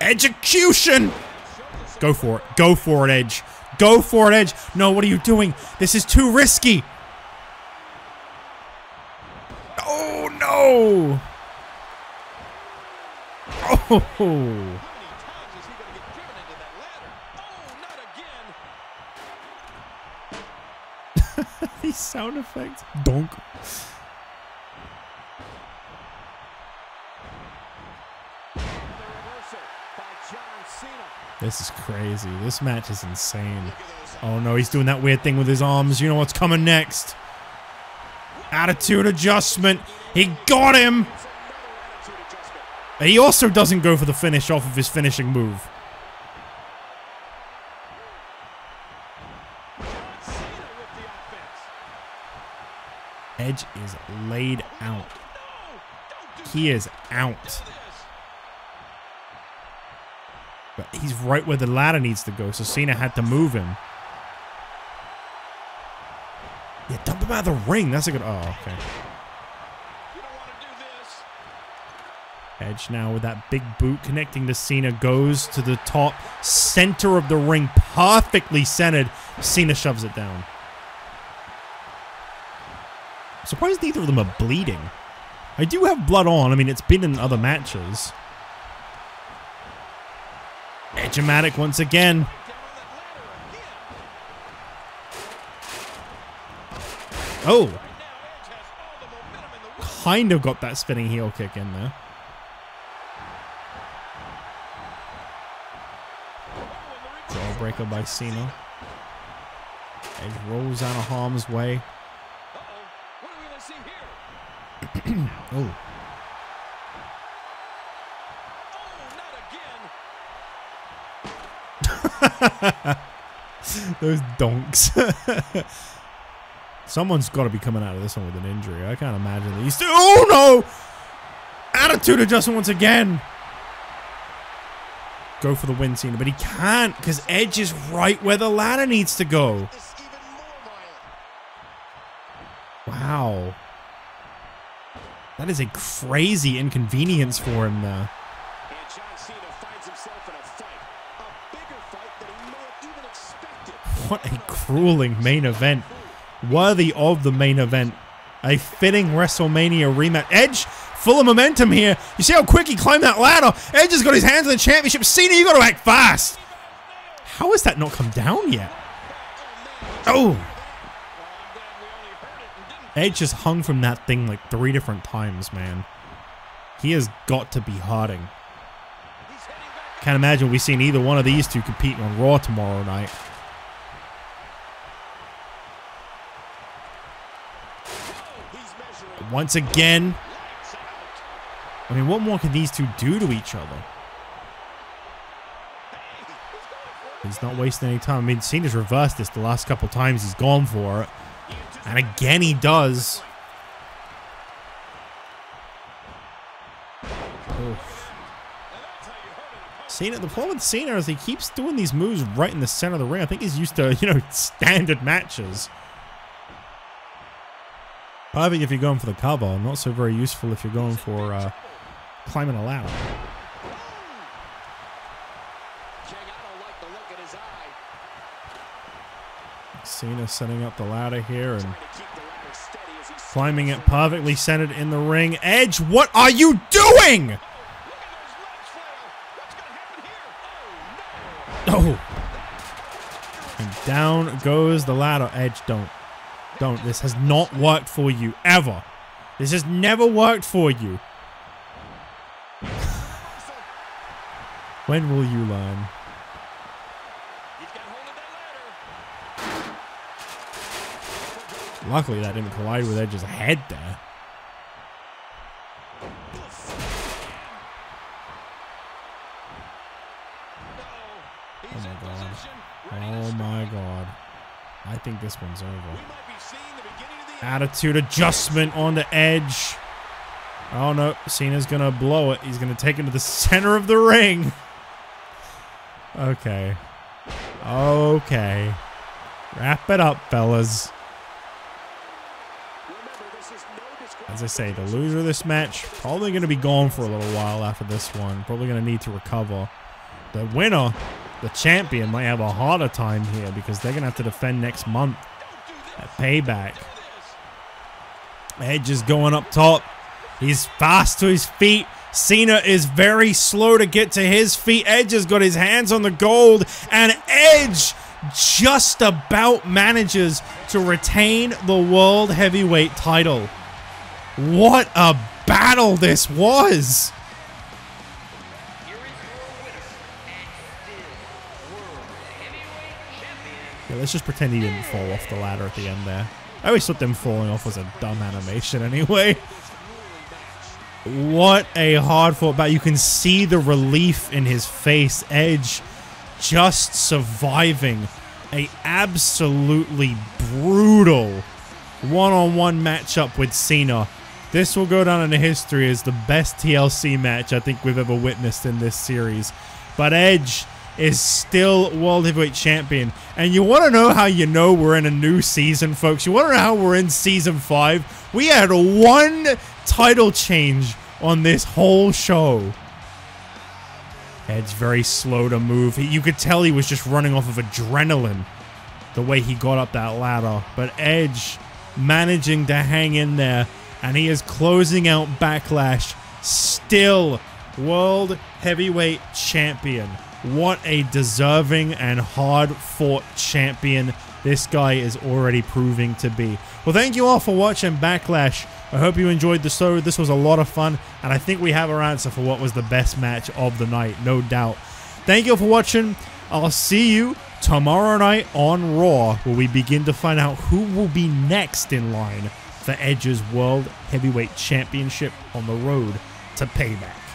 Execution. Go for it. Go for it, Edge. Go for it, Edge. No, what are you doing? This is too risky. Oh, no. Oh. How many times is he going to get driven into that ladder? Oh, not again. These sound effects. Donk. The reversal by John Cena. This is crazy. This match is insane. Oh no, he's doing that weird thing with his arms. You know what's coming next. Attitude adjustment. He got him. He also doesn't go for the finish off of his finishing move. Edge is laid out. He is out. But he's right where the ladder needs to go, so Cena had to move him. Yeah, dump him out of the ring. That's a good... Oh, okay. Edge now with that big boot connecting to Cena goes to the top center of the ring, perfectly centered. Cena shoves it down. I'm surprised neither of them are bleeding. I do have blood on. I mean, it's been in other matches. Edge-o-matic once again. Oh. Kind of got that spinning heel kick in there. Jawbreaker by Cena. Edge rolls out of harm's way. What are we going to see here? Oh. Not again. Those donks. Someone's got to be coming out of this one with an injury. I can't imagine that he's... Oh, no! Attitude adjustment once again. Go for the win, Cena, but he can't because Edge is right where the ladder needs to go. Wow. That is a crazy inconvenience for him there. And John Cena finds himself in a fight. A bigger fight than he may have even expected. What a grueling main event. Worthy of the main event. A fitting WrestleMania rematch. Edge, full of momentum here. You see how quick he climbed that ladder? Edge has got his hands on the championship. Cena, you got to act fast. How has that not come down yet? Oh. Edge has hung from that thing like 3 different times, man. He has got to be hurting. Can't imagine we've seen either one of these two competing on Raw tomorrow night. Once again. I mean, what more can these two do to each other? He's not wasting any time. I mean, Cena's reversed this the last couple times he's gone for it. And again he does. Oof. Cena, the problem with Cena is he keeps doing these moves right in the center of the ring. I think he's used to, you know, standard matches. Perfect if you're going for the cover. Not so very useful if you're going for climbing a ladder. Cena setting up the ladder here and climbing it perfectly centered in the ring. Edge, what are you doing? Oh. And down goes the ladder. Edge, don't. Don't. This has not worked for you, ever. This has never worked for you. When will you learn? Luckily, that didn't collide with Edge's head there. Oh my god. Oh my god. I think this one's over. Attitude adjustment on the Edge. Oh no, Cena's gonna blow it. He's gonna take him to the center of the ring. Okay. Okay. Wrap it up, fellas. As I say, the loser of this match probably going to be gone for a little while after this one. Probably going to need to recover. The winner the champion might have a harder time here because they're going to have to defend next month at Payback. Edge is going up top. He's fast to his feet. Cena is very slow to get to his feet. Edge has got his hands on the gold, and Edge just about manages to retain the World Heavyweight title. What a battle this was! Here is your winner and still World Heavyweight Champion. Yeah, let's just pretend he didn't fall off the ladder at the end there. I always thought them falling off was a dumb animation anyway. What a hard-fought battle. You can see the relief in his face. Edge just surviving a absolutely brutal one-on-one matchup with Cena. This will go down into history as the best TLC match I think we've ever witnessed in this series. But Edge is still World Heavyweight Champion. And you want to know how you know we're in a new season, folks? You want to know how we're in Season 5? We had one title change on this whole show. Edge very slow to move. You could tell he was just running off of adrenaline the way he got up that ladder. But Edge managing to hang in there, and he is closing out Backlash, still World Heavyweight Champion. What a deserving and hard-fought champion this guy is already proving to be. Well, thank you all for watching Backlash. I hope you enjoyed the show. This was a lot of fun, and I think we have our answer for what was the best match of the night, no doubt. Thank you for watching. I'll see you tomorrow night on Raw, where we begin to find out who will be next in line for Edge's World Heavyweight Championship on the road to Payback.